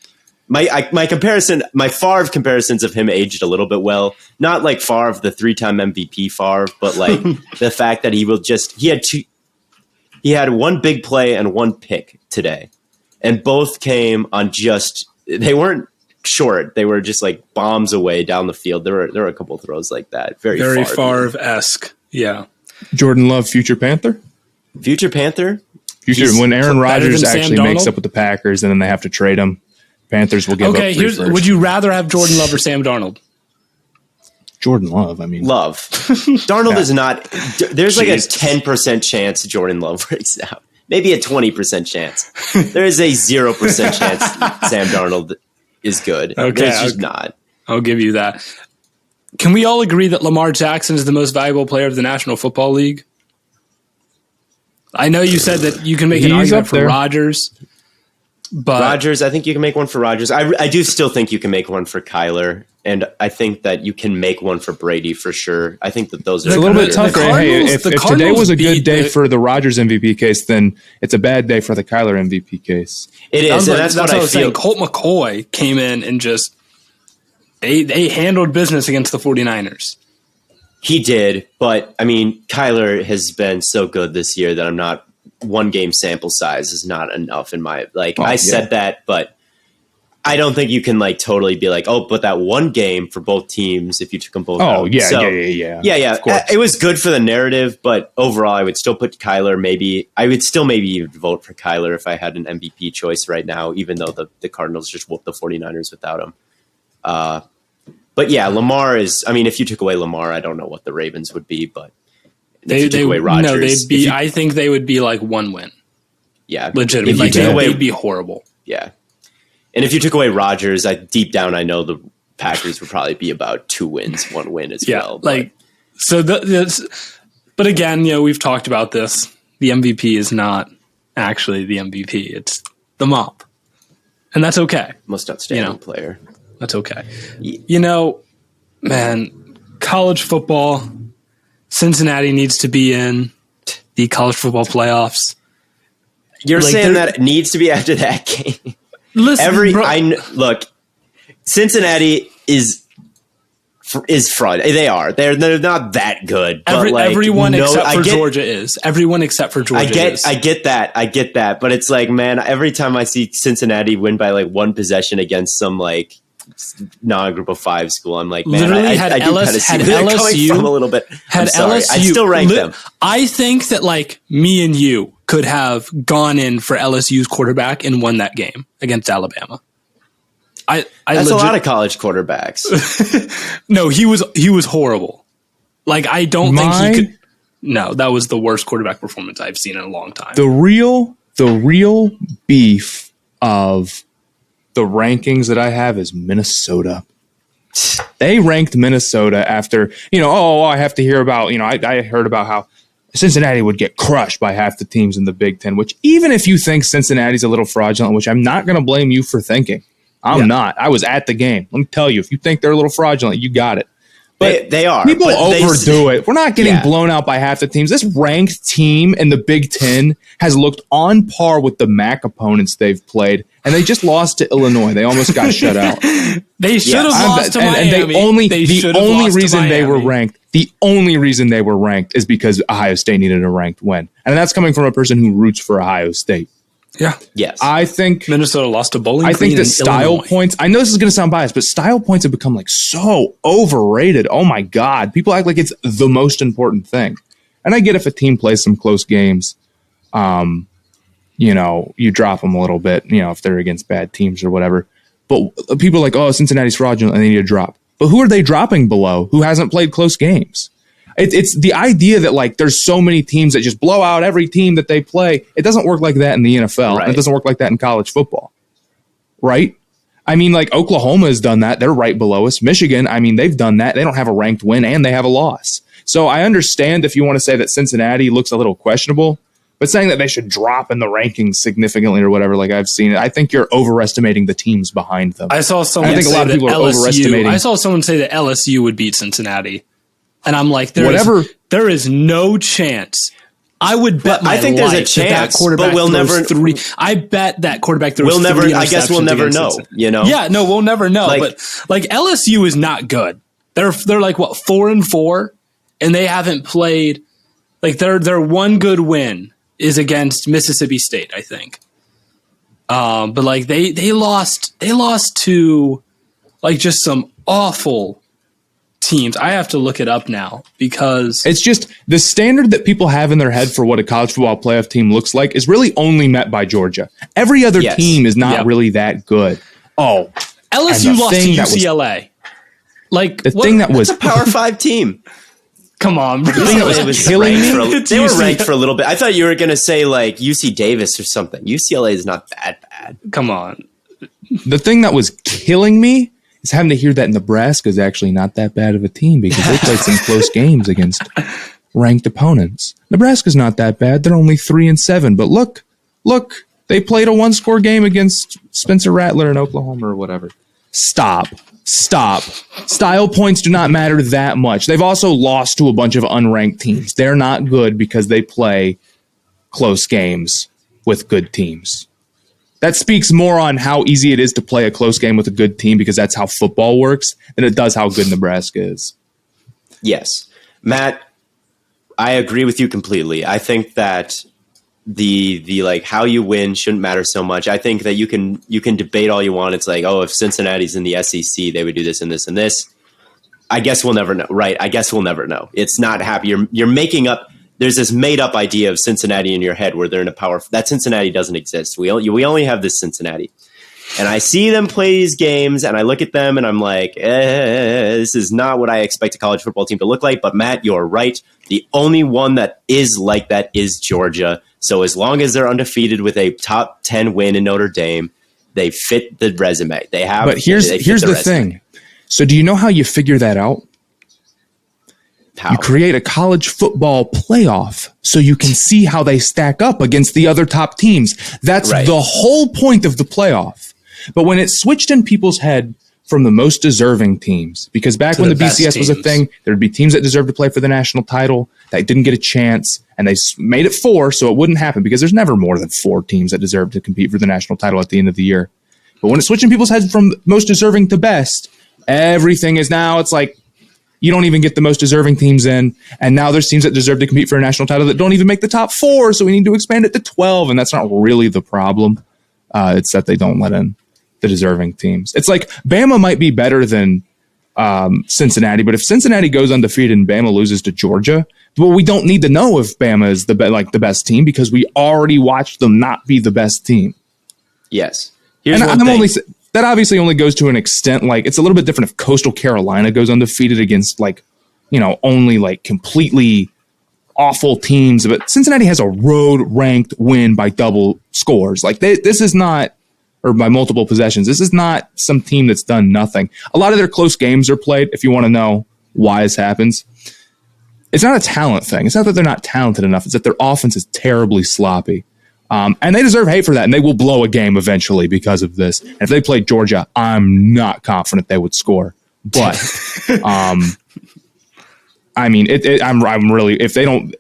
My comparison, my Favre comparisons of him aged a little bit well. Not like Favre, the 3-time MVP Favre, but like the fact that he had 1 big play and 1 pick today, and both came on they weren't short. They were just like bombs away down the field. There were a couple of throws like that. Very Favre-esque. Yeah. Jordan Love, future Panther? Future Panther? When Aaron Rodgers actually makes up with the Packers and then they have to trade him, Panthers will give up 3 firsts. Would you rather have Jordan Love or Sam Darnold? Jordan Love, Love. Darnold is not. There's like a 10% chance Jordan Love breaks out. Maybe a 20% chance. There is a 0% chance Sam Darnold is good. Okay, There's just not. I'll give you that. Can we all agree that Lamar Jackson is the most valuable player of the National Football League? I know you said that you can make an argument for Rodgers. But Rodgers, I think you can make one for Rodgers. I do still think you can make one for Kyler, and I think that you can make one for Brady for sure. I think that those are a little bit tougher. Hey, if today was a good day for the Rodgers MVP case, then it's a bad day for the Kyler MVP case. It is, and that's what I was saying. Colt McCoy came in and just they handled business against the 49ers. He did, but I mean, Kyler has been so good this year that I'm not. 1 game sample size is not enough in my said that, but I don't think you can like totally be like, oh, but that 1 game for both teams if you took them both out. Yeah. It was good for the narrative, but overall, I would still put Kyler. Maybe I would still even vote for Kyler if I had an MVP choice right now, even though the Cardinals just whooped the 49ers without him. But yeah, Lamar is. I mean, if you took away Lamar, I don't know what the Ravens would be, but. They took away Rodgers. No, they'd be. I think they would be like 1 win. Yeah, legitimately. Like, they'd be horrible. Yeah, and if you took away Rodgers, deep down I know the Packers would probably be about 2 wins, 1 win as well. Like so. But again, we've talked about this. The MVP is not actually the MVP; it's the mop, and that's okay. Most outstanding player. That's okay. Man, college football. Cincinnati needs to be in the college football playoffs. You're saying that it needs to be after that game. Listen, look, Cincinnati is fraud. They are. They're not that good. Everyone except for Georgia is. Everyone except for Georgia is. I get that. But it's like, man, every time I see Cincinnati win by 1 possession against some non-group of 5 school, I'm like, man, literally I do kind of see where they're coming from a little bit. I'm sorry. I still rank them. I think that me and you could have gone in for LSU's quarterback and won that game against Alabama. That's a lot of college quarterbacks. No, he was horrible. I don't think he could. No, that was the worst quarterback performance I've seen in a long time. The real beef of the rankings that I have is Minnesota. They ranked Minnesota after, I have to hear about, I heard about how Cincinnati would get crushed by half the teams in the Big Ten, which even if you think Cincinnati's a little fraudulent, which I'm not going to blame you for thinking. I'm not. I was at the game. Let me tell you, if you think they're a little fraudulent, you got it. But they are. People overdo it. We're not getting blown out by half the teams. This ranked team in the Big Ten has looked on par with the MAC opponents they've played, and they just lost to Illinois. They almost got shut out. They should have lost to Miami. And the only reason they were ranked, is because Ohio State needed a ranked win. And that's coming from a person who roots for Ohio State. Yeah. Yes. I think Minnesota lost to Bowling Green. I think the style Illinois. points, I know this is going to sound biased, but style points have become so overrated. Oh my God. People act like it's the most important thing. And I get if a team plays some close games, you drop them a little bit, if they're against bad teams or whatever. But people are like, oh, Cincinnati's fraudulent and they need to drop. But who are they dropping below who hasn't played close games? It's the idea that there's so many teams that just blow out every team that they play. It doesn't work like that in the NFL. Right. And it doesn't work like that in college football. Right? I mean, Oklahoma has done that. They're right below us. Michigan, they've done that. They don't have a ranked win and they have a loss. So I understand if you want to say that Cincinnati looks a little questionable, but saying that they should drop in the rankings significantly or whatever, I've seen it, I think you're overestimating the teams behind them. I saw someone say that overestimating. I saw someone say that LSU would beat Cincinnati. And I'm like, there is no chance. I would bet my life there's a chance, that quarterback but we'll never. I bet that quarterback throws we'll never. three I guess we'll never know. Yeah, no, we'll never know. But LSU is not good. They're 4-4, and they haven't played. Their one good win is against Mississippi State, I think. But they lost to just some awful teams. I have to look it up now because it's just the standard that people have in their head for what a college football playoff team looks like is really only met by Georgia. Every other team is not really that good. Oh, LSU lost to UCLA. That's a Power 5 team. Come on, bro. UCLA was killing me. They were ranked for a little bit. I thought you were going to say UC Davis or something. UCLA is not that bad. Come on. The thing that was killing me is having to hear that Nebraska is actually not that bad of a team because they played some close games against ranked opponents. Nebraska's not that bad. They're only 3-7. But look, they played a 1-score game against Spencer Rattler in Oklahoma or whatever. Stop. Style points do not matter that much. They've also lost to a bunch of unranked teams. They're not good because they play close games with good teams. That speaks more on how easy it is to play a close game with a good team because that's how football works than it does how good Nebraska is. Yes. Matt, I agree with you completely. I think that the how you win shouldn't matter so much. I think that you can debate all you want. It's if Cincinnati's in the SEC, they would do this and this and this. I guess we'll never know, right? I guess we'll never know. It's not happy. You're making up. There's this made up idea of Cincinnati in your head where they're in a power. That Cincinnati doesn't exist. We only have this Cincinnati. And I see them play these games, and I look at them, and I'm like, this is not what I expect a college football team to look like. But, Matt, you're right. The only one that is like that is Georgia. So as long as they're undefeated with a top 10 win in Notre Dame, they fit the resume. They have. But here's the thing. So do you know how you figure that out? How? You create a college football playoff so you can see how they stack up against the other top teams. That's right. The whole point of the playoff. But when it switched in people's head from the most deserving teams, because back when the BCS was a thing, there'd be teams that deserved to play for the national title that didn't get a chance, and they made it 4 so it wouldn't happen, because there's never more than 4 teams that deserve to compete for the national title at the end of the year. But when it switched in people's heads from most deserving to best, everything is now, it's like, you don't even get the most deserving teams in, and now there's teams that deserve to compete for a national title that don't even make the top 4, so we need to expand it to 12, and that's not really the problem. It's that they don't let in the deserving teams. It's like Bama might be better than Cincinnati, but if Cincinnati goes undefeated and Bama loses to Georgia, well, we don't need to know if Bama is the best team, because we already watched them not be the best team. Yes. That obviously only goes to an extent. Like, it's a little bit different if Coastal Carolina goes undefeated against, like, only like completely awful teams. But Cincinnati has a road ranked win by double scores. Like, this is not, or by multiple possessions. This is not some team that's done nothing. A lot of their close games are played. If you want to know why this happens, it's not a talent thing. It's not that they're not talented enough. It's that their offense is terribly sloppy. And they deserve hate for that, and they will blow a game eventually because of this. And if they played Georgia, I'm not confident they would score. But, I mean, I'm really, if they don't,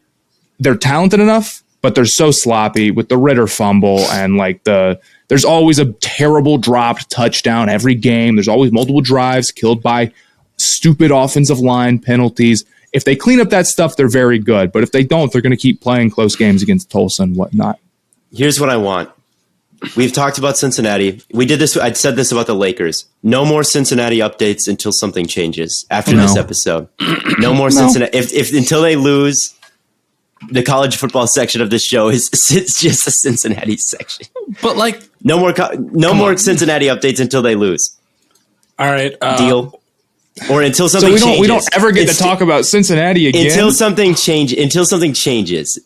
they're talented enough, but they're so sloppy with the Ritter fumble, and like there's always a terrible dropped touchdown every game. There's always multiple drives killed by stupid offensive line penalties. If they clean up that stuff, they're very good. But if they don't, they're going to keep playing close games against Tulsa and whatnot. Here's what I want. We've talked about Cincinnati. We did this. I'd said this about the Lakers. No more Cincinnati updates until something changes after this episode. No more Cincinnati. If until they lose, the college football section of this show is just a Cincinnati section. But like, no more Cincinnati updates until they lose. All right, deal. Or until something changes. So we don't ever get to talk about Cincinnati again until something changes.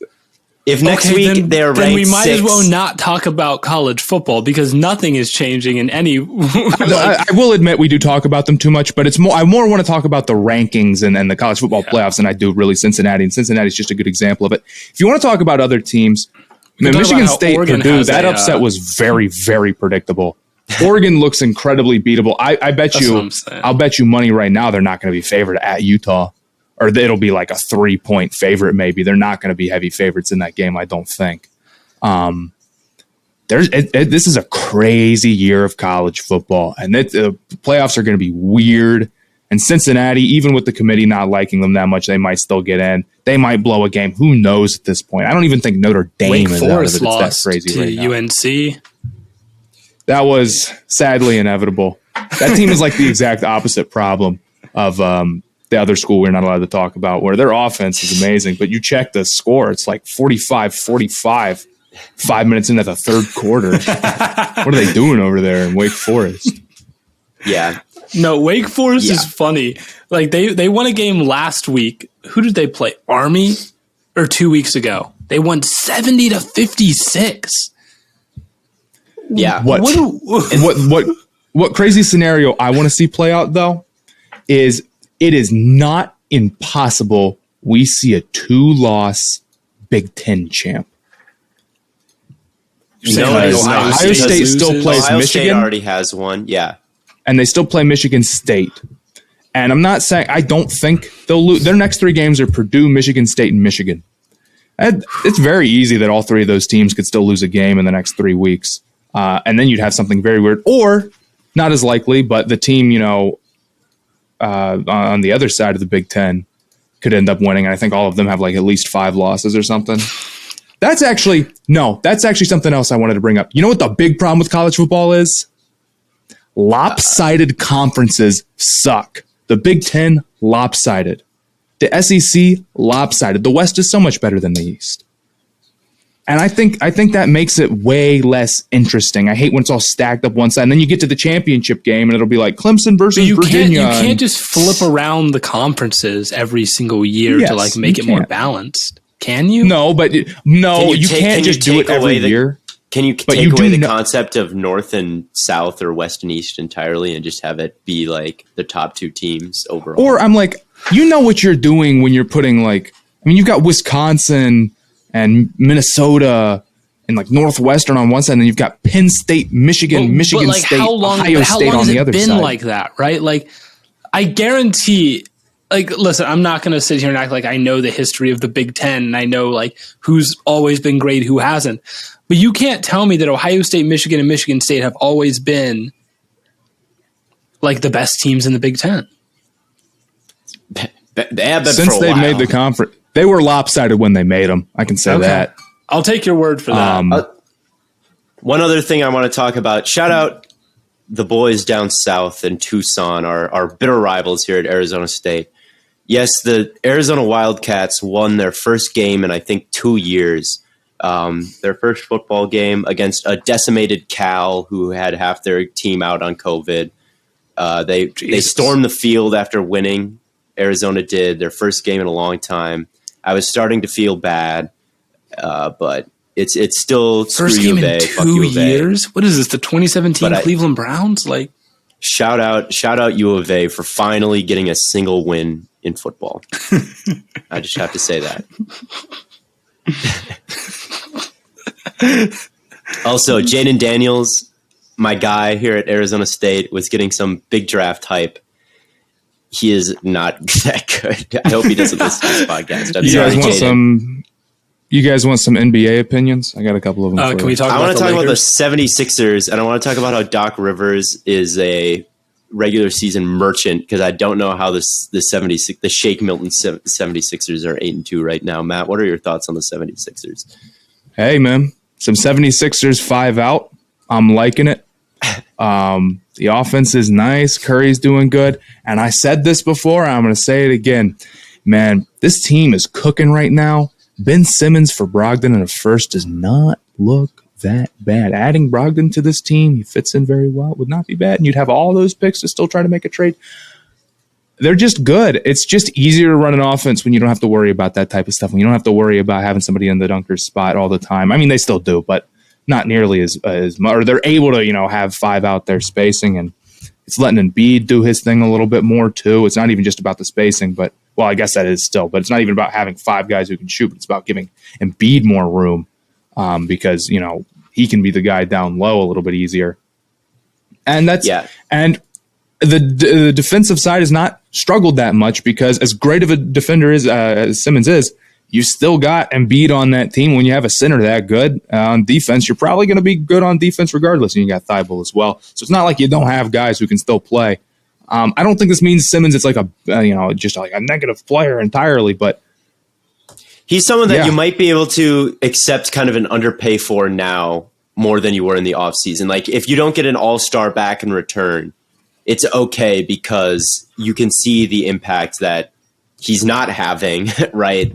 If next week they're ranked 6, then we might as well not talk about college football, because nothing is changing in any. I will admit we do talk about them too much, but it's more. I more want to talk about the rankings and the college football playoffs than I do really Cincinnati. And Cincinnati is just a good example of it. If you want to talk about other teams, Michigan State, Purdue, that upset was very, very predictable. Oregon looks incredibly beatable. I bet you. I'll bet you money right now they're not going to be favored at Utah. Or it'll be like a 3-point favorite, maybe. They're not going to be heavy favorites in that game, I don't think. This is a crazy year of college football, and the playoffs are going to be weird. And Cincinnati, even with the committee not liking them that much, they might still get in. They might blow a game. Who knows at this point? I don't even think Notre Dame is out of it. It's that crazy right now. UNC. That was sadly inevitable. That team is like the exact opposite problem of the other school we're not allowed to talk about, where their offense is amazing, but you check the score, it's like 45-45 5 minutes into the third quarter. What are they doing over there in Wake Forest? Yeah. No, Wake Forest is funny. Like they won a game last week. Who did they play? Army? Or 2 weeks ago. They won 70-56. Yeah. What crazy scenario I want to see play out, though, is it is not impossible we see a 2-loss Big Ten champ. Ohio State still plays Ohio Michigan. State already has one, yeah. And they still play Michigan State. And I'm not saying, I don't think they'll lose. Their next 3 games are Purdue, Michigan State, and Michigan. It's very easy that all 3 of those teams could still lose a game in the next 3 weeks. And then you'd have something very weird. Or, not as likely, but the team, on the other side of the Big Ten could end up winning. And I think all of them have like at least 5 losses or something. That's actually something else I wanted to bring up. You know what the big problem with college football is? Lopsided conferences suck. The Big Ten, lopsided. The SEC, lopsided. The West is so much better than the East. And I think that makes it way less interesting. I hate when it's all stacked up one side, and then you get to the championship game, and it'll be like Clemson versus Virginia. You can't just flip around the conferences every single year to like make it more balanced. Can you? No, but you can't just do it every year. Can you take away the concept of North and South or West and East entirely and just have it be like the top two teams overall? Or I'm like, what you're doing when you're putting like, you've got Wisconsin and Minnesota and like Northwestern on one side, and you've got Penn State, Michigan State, Ohio State on the other side. How long has it been like that, right? Like, I guarantee, like, listen, I'm not going to sit here and act like I know the history of the Big Ten and I know like who's always been great, who hasn't. But you can't tell me that Ohio State, Michigan, and Michigan State have always been like the best teams in the Big Ten. Since they made the conference. They were lopsided when they made them. I can say that. I'll take your word for that. One other thing I want to talk about. Shout out the boys down south in Tucson, our bitter rivals here at Arizona State. Yes, the Arizona Wildcats won their first game in, I think, 2 years. Their first football game against a decimated Cal who had half their team out on COVID. They stormed the field after winning. Arizona did their first game in a long time. I was starting to feel bad, but it's still first game in 2 years. What is this? The 2017 Cleveland Browns? Like, shout out U of A for finally getting a single win in football. I just have to say that. Also, Jaden Daniels, my guy here at Arizona State, was getting some big draft hype. He is not that good. I hope he doesn't listen to this podcast. You guys want some NBA opinions? I got a couple of them. Can we talk I want to talk about the 76ers, and I want to talk about how Doc Rivers is a regular season merchant, because I don't know how the Shake Milton 76ers are 8-2 right now. Matt, what are your thoughts on the 76ers? Hey, man. Some 76ers 5 out. I'm liking it. The offense is nice. Curry's doing good. And I said this before. I'm going to say it again. Man, this team is cooking right now. Ben Simmons for Brogdon in a first does not look that bad. Adding Brogdon to this team, he fits in very well. It would not be bad. And you'd have all those picks to still try to make a trade. They're just good. It's just easier to run an offense when you don't have to worry about that type of stuff. When you don't have to worry about having somebody in the dunker's spot all the time. I mean, they still do, but not nearly as much. Or they're able to, have 5 out there spacing, and it's letting Embiid do his thing a little bit more too. It's not even just about the spacing, but well, I guess that is still, but it's not even about having 5 guys who can shoot, but it's about giving Embiid more room because, he can be the guy down low a little bit easier. And and the defensive side has not struggled that much because as great of a defender as Simmons is, you still got Embiid on that team. When you have a center that good on defense, you're probably going to be good on defense regardless. And you got Thibault as well. So it's not like you don't have guys who can still play. I don't think this means Simmons it's like just like a negative player entirely, but he's someone that you might be able to accept kind of an underpay for now more than you were in the offseason. Like if you don't get an all-star back in return, it's okay because you can see the impact that he's not having, right?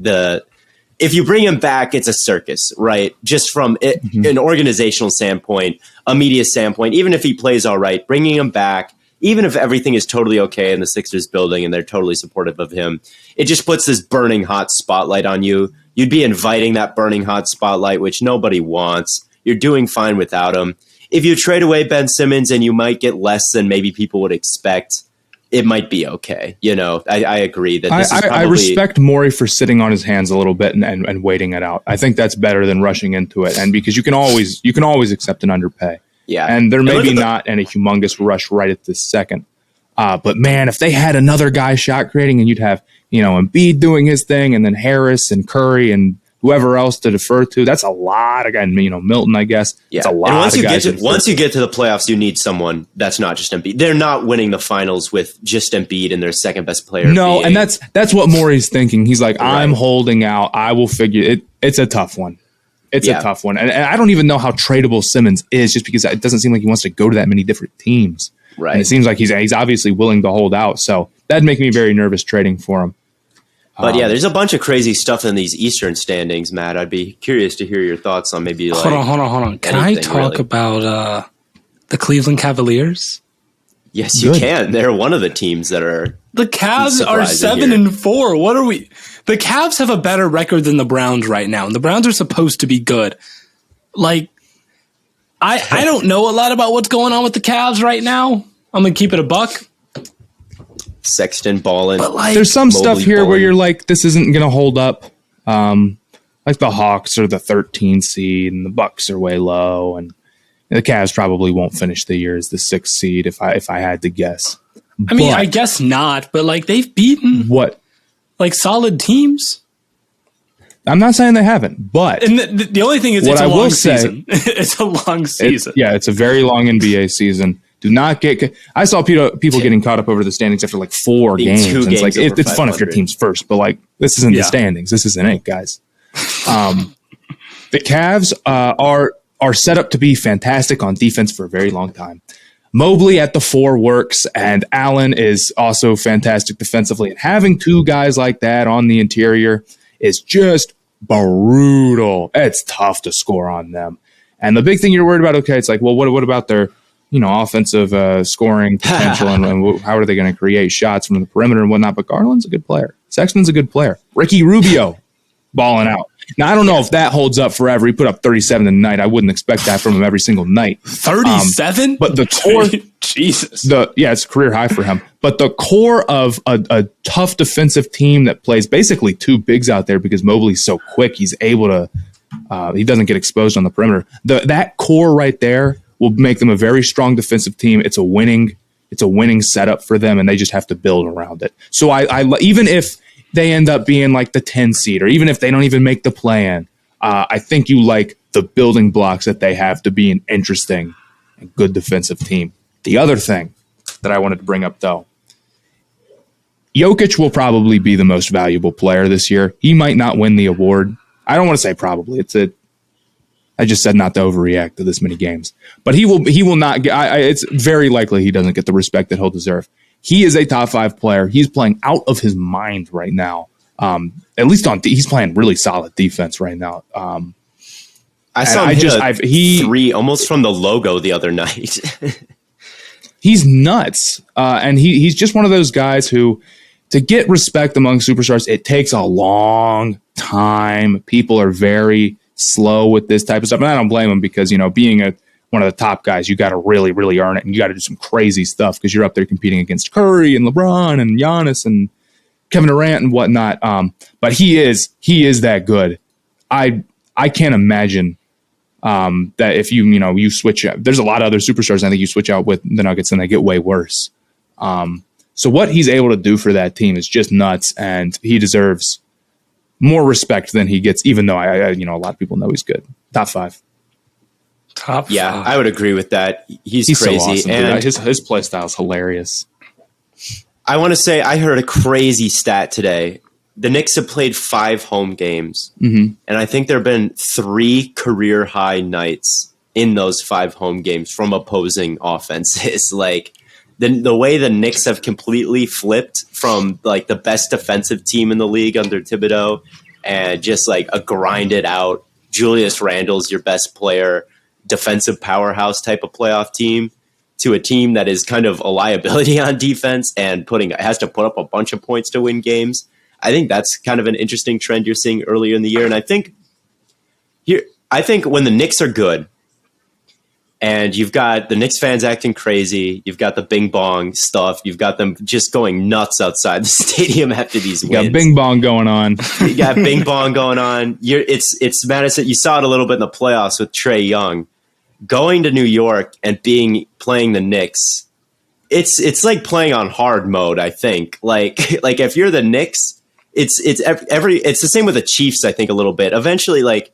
If you bring him back, it's a circus, right? Just from an organizational standpoint, a media standpoint, even if he plays all right, bringing him back, even if everything is totally okay in the Sixers building and they're totally supportive of him, it just puts this burning hot spotlight on you. You'd be inviting that burning hot spotlight, which nobody wants. You're doing fine without him. If you trade away Ben Simmons and you might get less than maybe people would expect, it might be okay. I agree that this is probably... I respect Morey for sitting on his hands a little bit and waiting it out. I think that's better than rushing into it. And because you can always accept an underpay. Yeah. And there may be not any humongous rush right at this second. But man, if they had another guy shot creating and you'd have, Embiid doing his thing and then Harris and Curry and whoever else to defer to, that's a lot of guys, Milton, I guess. Yeah. It's a lot of guys. Once you get to the playoffs, you need someone that's not just Embiid. They're not winning the finals with just Embiid and their second best player. No, and that's what Morey's thinking. He's like, right. I'm holding out. I will figure it. It's a tough one. It's a tough one. And I don't even know how tradable Simmons is just because it doesn't seem like he wants to go to that many different teams. Right. And it seems like he's obviously willing to hold out. So that'd make me very nervous trading for him. But yeah, there's a bunch of crazy stuff in these Eastern standings, Matt. I'd be curious to hear your thoughts on maybe like. Hold on. Can I talk about the Cleveland Cavaliers? Yes, you can. They're one of the teams that are. The Cavs are 7-4. What are we? The Cavs have a better record than the Browns right now, and the Browns are supposed to be good. Like, I don't know a lot about what's going on with the Cavs right now. I'm gonna keep it a buck. Sexton balling. But like, there's some stuff here where you're like, this isn't going to hold up. Like the Hawks are the 13 seed and the Bucks are way low, and the Cavs probably won't finish the year as the 6th seed if I had to guess. I mean, I guess not, but like they've beaten what like solid teams. I'm not saying they haven't, but and the only thing is it's a long season. It's a long season. It's a very long NBA season. Do not get. I saw people getting caught up over the standings after like 4 games. And it's like it's fun if your team's first, but like this isn't the standings. This isn't it, guys. The Cavs are set up to be fantastic on defense for a very long time. Mobley at the 4 works, and Allen is also fantastic defensively. And having 2 guys like that on the interior is just brutal. It's tough to score on them. And the big thing you're worried about, okay, it's like, well, what about their offensive scoring potential and how are they going to create shots from the perimeter and whatnot? But Garland's a good player. Sexton's a good player. Ricky Rubio balling out. Now, I don't know if that holds up forever. He put up 37 tonight. I wouldn't expect that from him every single night. 37? But the core, Jesus. It's a career high for him. But the core of a tough defensive team that plays basically 2 bigs out there because Mobley's so quick, he's able to, he doesn't get exposed on the perimeter. That core right there will make them a very strong defensive team. It's a winning setup for them, and they just have to build around it. So I even if they end up being like the 10 seed, or even if they don't even make the play-in, I think you like the building blocks that they have to be an interesting and good defensive team. The other thing that I wanted to bring up, though, Jokic will probably be the most valuable player this year. He might not win the award. I don't want to say probably. I just said not to overreact to this many games. But he will not get it's very likely he doesn't get the respect that he'll deserve. He is a top 5 player. He's playing out of his mind right now. At least he's playing really solid defense right now. I saw him hit 3 almost from the logo the other night. He's nuts. And he's just one of those guys who, to get respect among superstars, it takes a long time. People are very slow with this type of stuff. And I don't blame him because, being one of the top guys, you got to really, really earn it. And you got to do some crazy stuff because you're up there competing against Curry and LeBron and Giannis and Kevin Durant and whatnot. But he is that good. I can't imagine that if you switch out. There's a lot of other superstars I think you switch out with the Nuggets and they get way worse. So what he's able to do for that team is just nuts, and he deserves more respect than he gets, even though a lot of people know he's good. Top 5. Yeah, I would agree with that. He's crazy. So awesome, and his play style is hilarious. I want to say I heard a crazy stat today. The Knicks have played 5 home games, and I think there have been 3 career high nights in those 5 home games from opposing offenses. Like the way the Knicks have completely flipped from like the best defensive team in the league under Thibodeau and just like a grinded out Julius Randle's your best player, defensive powerhouse type of playoff team, to a team that is kind of a liability on defense and has to put up a bunch of points to win games. I think that's kind of an interesting trend you're seeing earlier in the year. And I think when the Knicks are good and you've got the Knicks fans acting crazy, you've got the bing bong stuff, you've got them just going nuts outside the stadium after these wins. You got bing bong going on. You got bing bong going on. It's Madison. You saw it a little bit in the playoffs with Trae Young. Going to New York and playing the Knicks, it's like playing on hard mode. I think like if you're the Knicks, it's the same with the Chiefs. I think a little bit. Eventually, like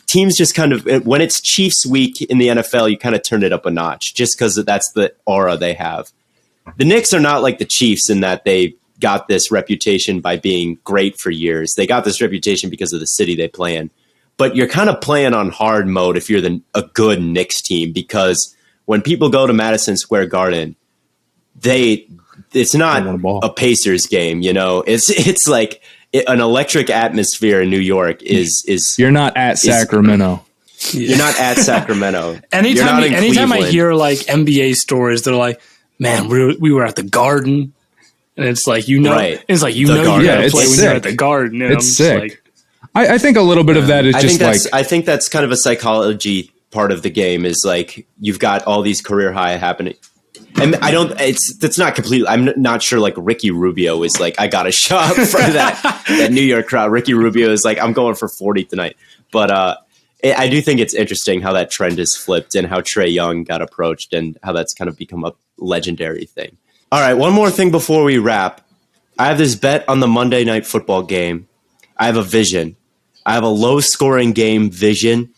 teams just kind of, when it's Chiefs week in the NFL, you kind of turn it up a notch just because that's the aura they have. The Knicks are not like the Chiefs in that they got this reputation by being great for years. They got this reputation because of the city they play in. But you're kind of playing on hard mode if you're a good Knicks team, because when people go to Madison Square Garden, they it's not a Pacers game, you know. It's like an electric atmosphere in New York is you're not at Sacramento. You're not at Sacramento. anytime I hear like NBA stories, they're like, "Man, we were at the Garden," and it's like right. It's like you gotta play when sick. you're at the Garden. And it's sick. Like, I think a little bit of that is I think that's kind of a psychology part of the game. Is like you've got all these career high happening. And that's not completely, I'm not sure like Ricky Rubio is like, I got a shot for that New York crowd. Ricky Rubio is like, I'm going for 40 tonight. But I do think it's interesting how that trend is flipped and how Trae Young got approached and how that's kind of become a legendary thing. All right, one more thing before we wrap. I have this bet on the Monday Night Football game. I have a vision. I have a low-scoring game vision.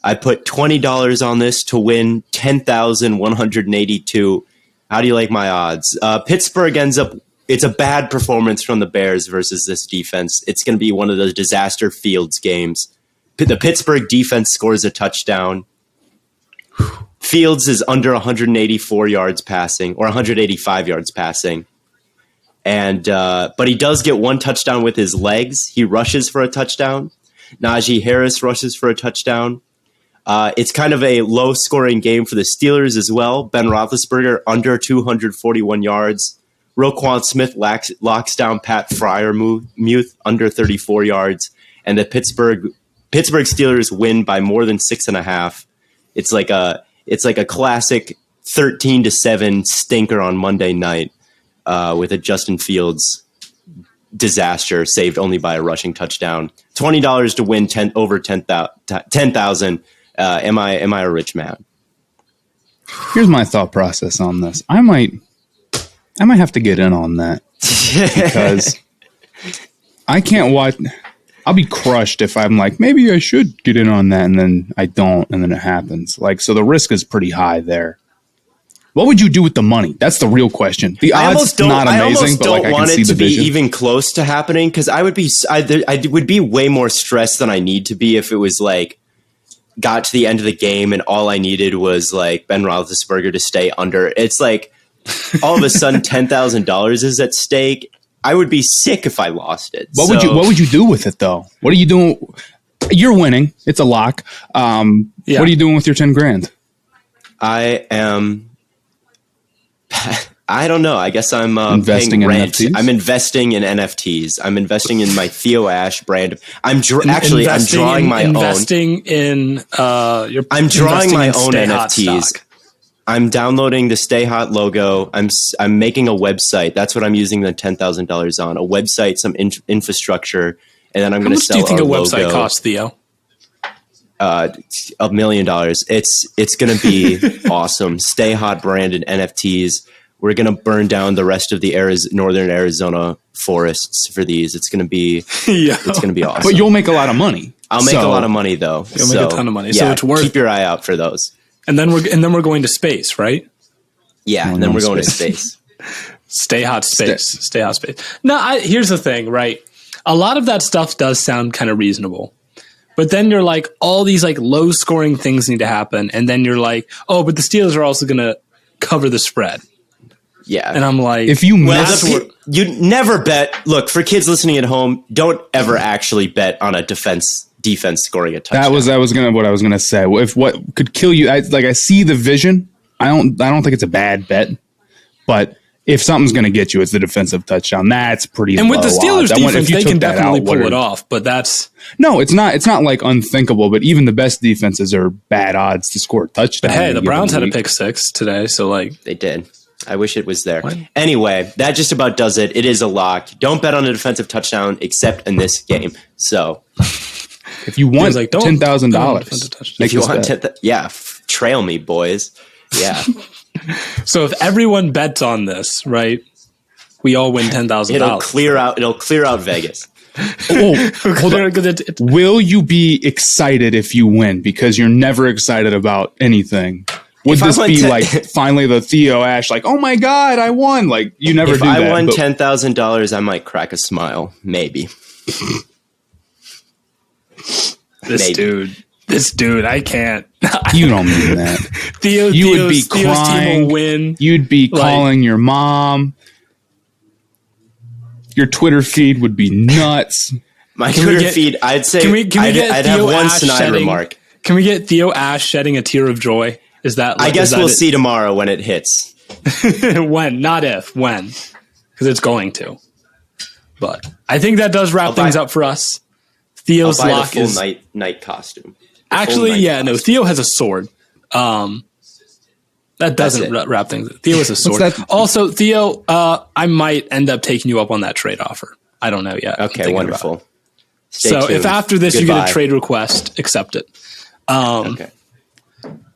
I put $20 on this to win 10,182. How do you like my odds? Pittsburgh ends up, it's a bad performance from the Bears versus this defense. It's going to be one of those disaster Fields games. The Pittsburgh defense scores a touchdown. Fields is under 184 yards passing or 185 yards passing. And but he does get one touchdown with his legs. He rushes for a touchdown. Najee Harris rushes for a touchdown. It's kind of a low-scoring game for the Steelers as well. Ben Roethlisberger under 241 yards. Roquan Smith locks down Pat Freiermuth under 34 yards. And the Pittsburgh Steelers win by more than 6.5. It's like a classic 13-7 stinker on Monday night with a Justin Fields disaster saved only by a rushing touchdown. $20 to win over 10,000. Am I a rich man? Here's my thought process on this. I might have to get in on that because I can't watch. I'll be crushed if I'm like, maybe I should get in on that, and then I don't, and then it happens. Like, so the risk is pretty high there. What would you do with the money? That's the real question. The odds not amazing, but like I can see the vision. I almost don't want it to be even close to happening because I would be way more stressed than I need to be if it was like got to the end of the game and all I needed was like Ben Roethlisberger to stay under. It's like all of a sudden $10,000 is at stake. I would be sick if I lost it. What would you do with it though? What are you doing? You're winning. It's a lock. What are you doing with your 10 grand? I am. I don't know. I guess I'm investing paying rent. NFTs? I'm investing in NFTs. I'm investing in my Theo Ash brand. I'm drawing my own. I'm drawing my own NFTs. Stock. I'm downloading the Stay Hot logo. I'm making a website. That's what I'm using the $10,000 on. A website, some infrastructure, and then I'm going to sell. How much do you think a website costs, Theo? $1 million. It's going to be awesome. Stay Hot branded NFTs. We're going to burn down the rest of the northern Arizona forests for these. It's going to be it's going to be awesome. But you'll make a lot of money. I'll make a lot of money though. You'll make a ton of money. Yeah, so it's worth. Keep your eye out for those. And then we're going to space, right? Yeah, and then we're going to space. Stay hot space. Stay hot space. No, here's the thing, right? A lot of that stuff does sound kind of reasonable. But then you're like, all these like low scoring things need to happen. And then you're like, oh, but the Steelers are also going to cover the spread. Yeah. And I'm like, if you you never bet. Look, for kids listening at home, don't ever actually bet on a defense scoring a touchdown. What I was gonna say. If what could kill you, I see the vision. I don't think it's a bad bet, but if something's going to get you, it's the defensive touchdown. That's pretty. And with the Steelers odds. defense, they can definitely pull it off. But that's it's not like unthinkable. But even the best defenses are bad odds to score a touchdown. But hey, the Browns had a pick six today, so like they did. I wish it was there. What? Anyway, that just about does it. It is a lock. Don't bet on a defensive touchdown except in this game. So if you want like $10,000, if you want trail me, boys. Yeah. So if everyone bets on this, right, we all win $10,000. It'll clear out Vegas. Hold on. Will you be excited if you win? Because you're never excited about anything. Would this be like finally the Theo Ash, like, oh my God, I won? Like you never do that. If I won $10,000, I might crack a smile. Maybe. This dude, I can't. You don't mean that. You would be crying. Team will win. You'd be calling your mom. Your Twitter feed would be nuts. My Twitter feed, I'd say I'd have one snide remark. Can we get Theo Ash shedding a tear of joy? Is that? I guess we'll see tomorrow when it hits. When, not if, when. Because it's going to. But I think that does wrap things up for us. Theo's lock is night costume. Actually, yeah, no. Theo has a sword. That doesn't wrap things. Theo has a sword. Also, Theo, I might end up taking you up on that trade offer. I don't know yet. Okay, wonderful. So tuned. If after this you get a trade request, accept it. Okay.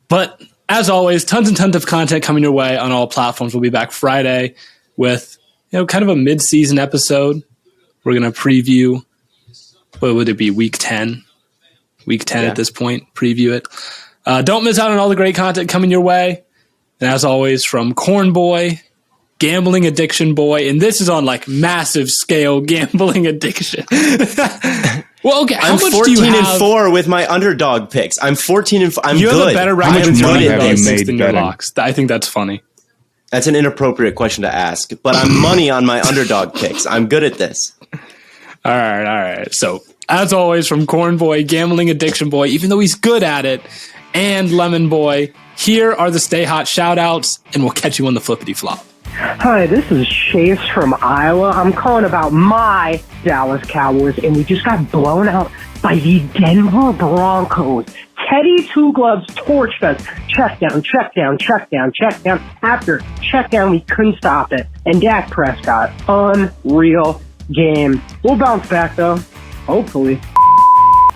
But as always, tons and tons of content coming your way on all platforms. We'll be back Friday with kind of a mid-season episode. We're going to preview. What would it be? Week 10. Week 10 at this point. Preview it. Don't miss out on all the great content coming your way. And as always, from Corn Boy, Gambling Addiction Boy, and this is on like massive scale gambling addiction. Well, okay. I'm 14-4 with my underdog picks. I'm 14-4. I'm you good. You have a better record with your underdog picks than your locks. I think that's funny. That's an inappropriate question to ask, but I'm money on my underdog picks. I'm good at this. All right. So, as always, from Corn Boy, Gambling Addiction Boy, even though he's good at it, and Lemon Boy, here are the Stay Hot shout-outs, and we'll catch you on the flippity flop. Hi, this is Chase from Iowa. I'm calling about my Dallas Cowboys, and we just got blown out by the Denver Broncos. Teddy Two Gloves torched us. Check down. After check down, we couldn't stop it. And Dak Prescott, unreal game. We'll bounce back, though. Hopefully.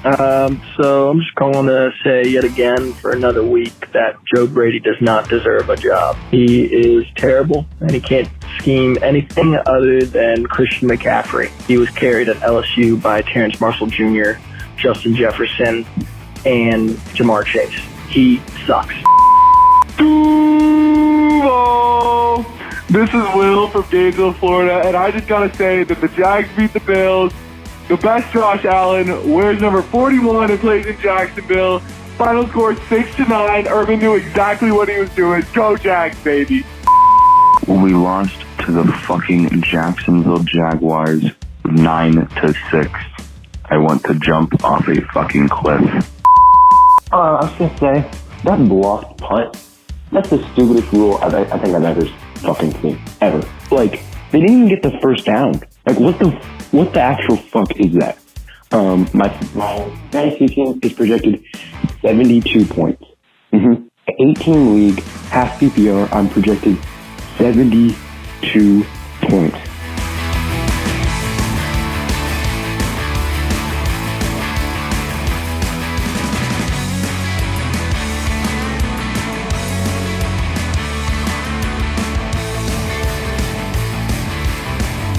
So I'm just calling to say yet again for another week that Joe Brady does not deserve a job. He is terrible, and he can't scheme anything other than Christian McCaffrey. He was carried at LSU by Terrence Marshall Jr., Justin Jefferson, and Jamar Chase. He sucks. Duval! This is Will from Gainesville, Florida, and I just gotta say that the Jags beat the Bills. The best Josh Allen wears number 41 and plays in Jacksonville. Final score 6-9. Urban knew exactly what he was doing. Go Jags, baby. When we lost to the fucking Jacksonville Jaguars 9-6, I want to jump off a fucking cliff. I was going to say, that blocked punt, that's the stupidest rule I think I've ever fucking seen, ever. Like, they didn't even get the first down. Like, what the actual fuck is that? My fantasy team is projected 72 points. 18 league, half PPR, I'm projected 72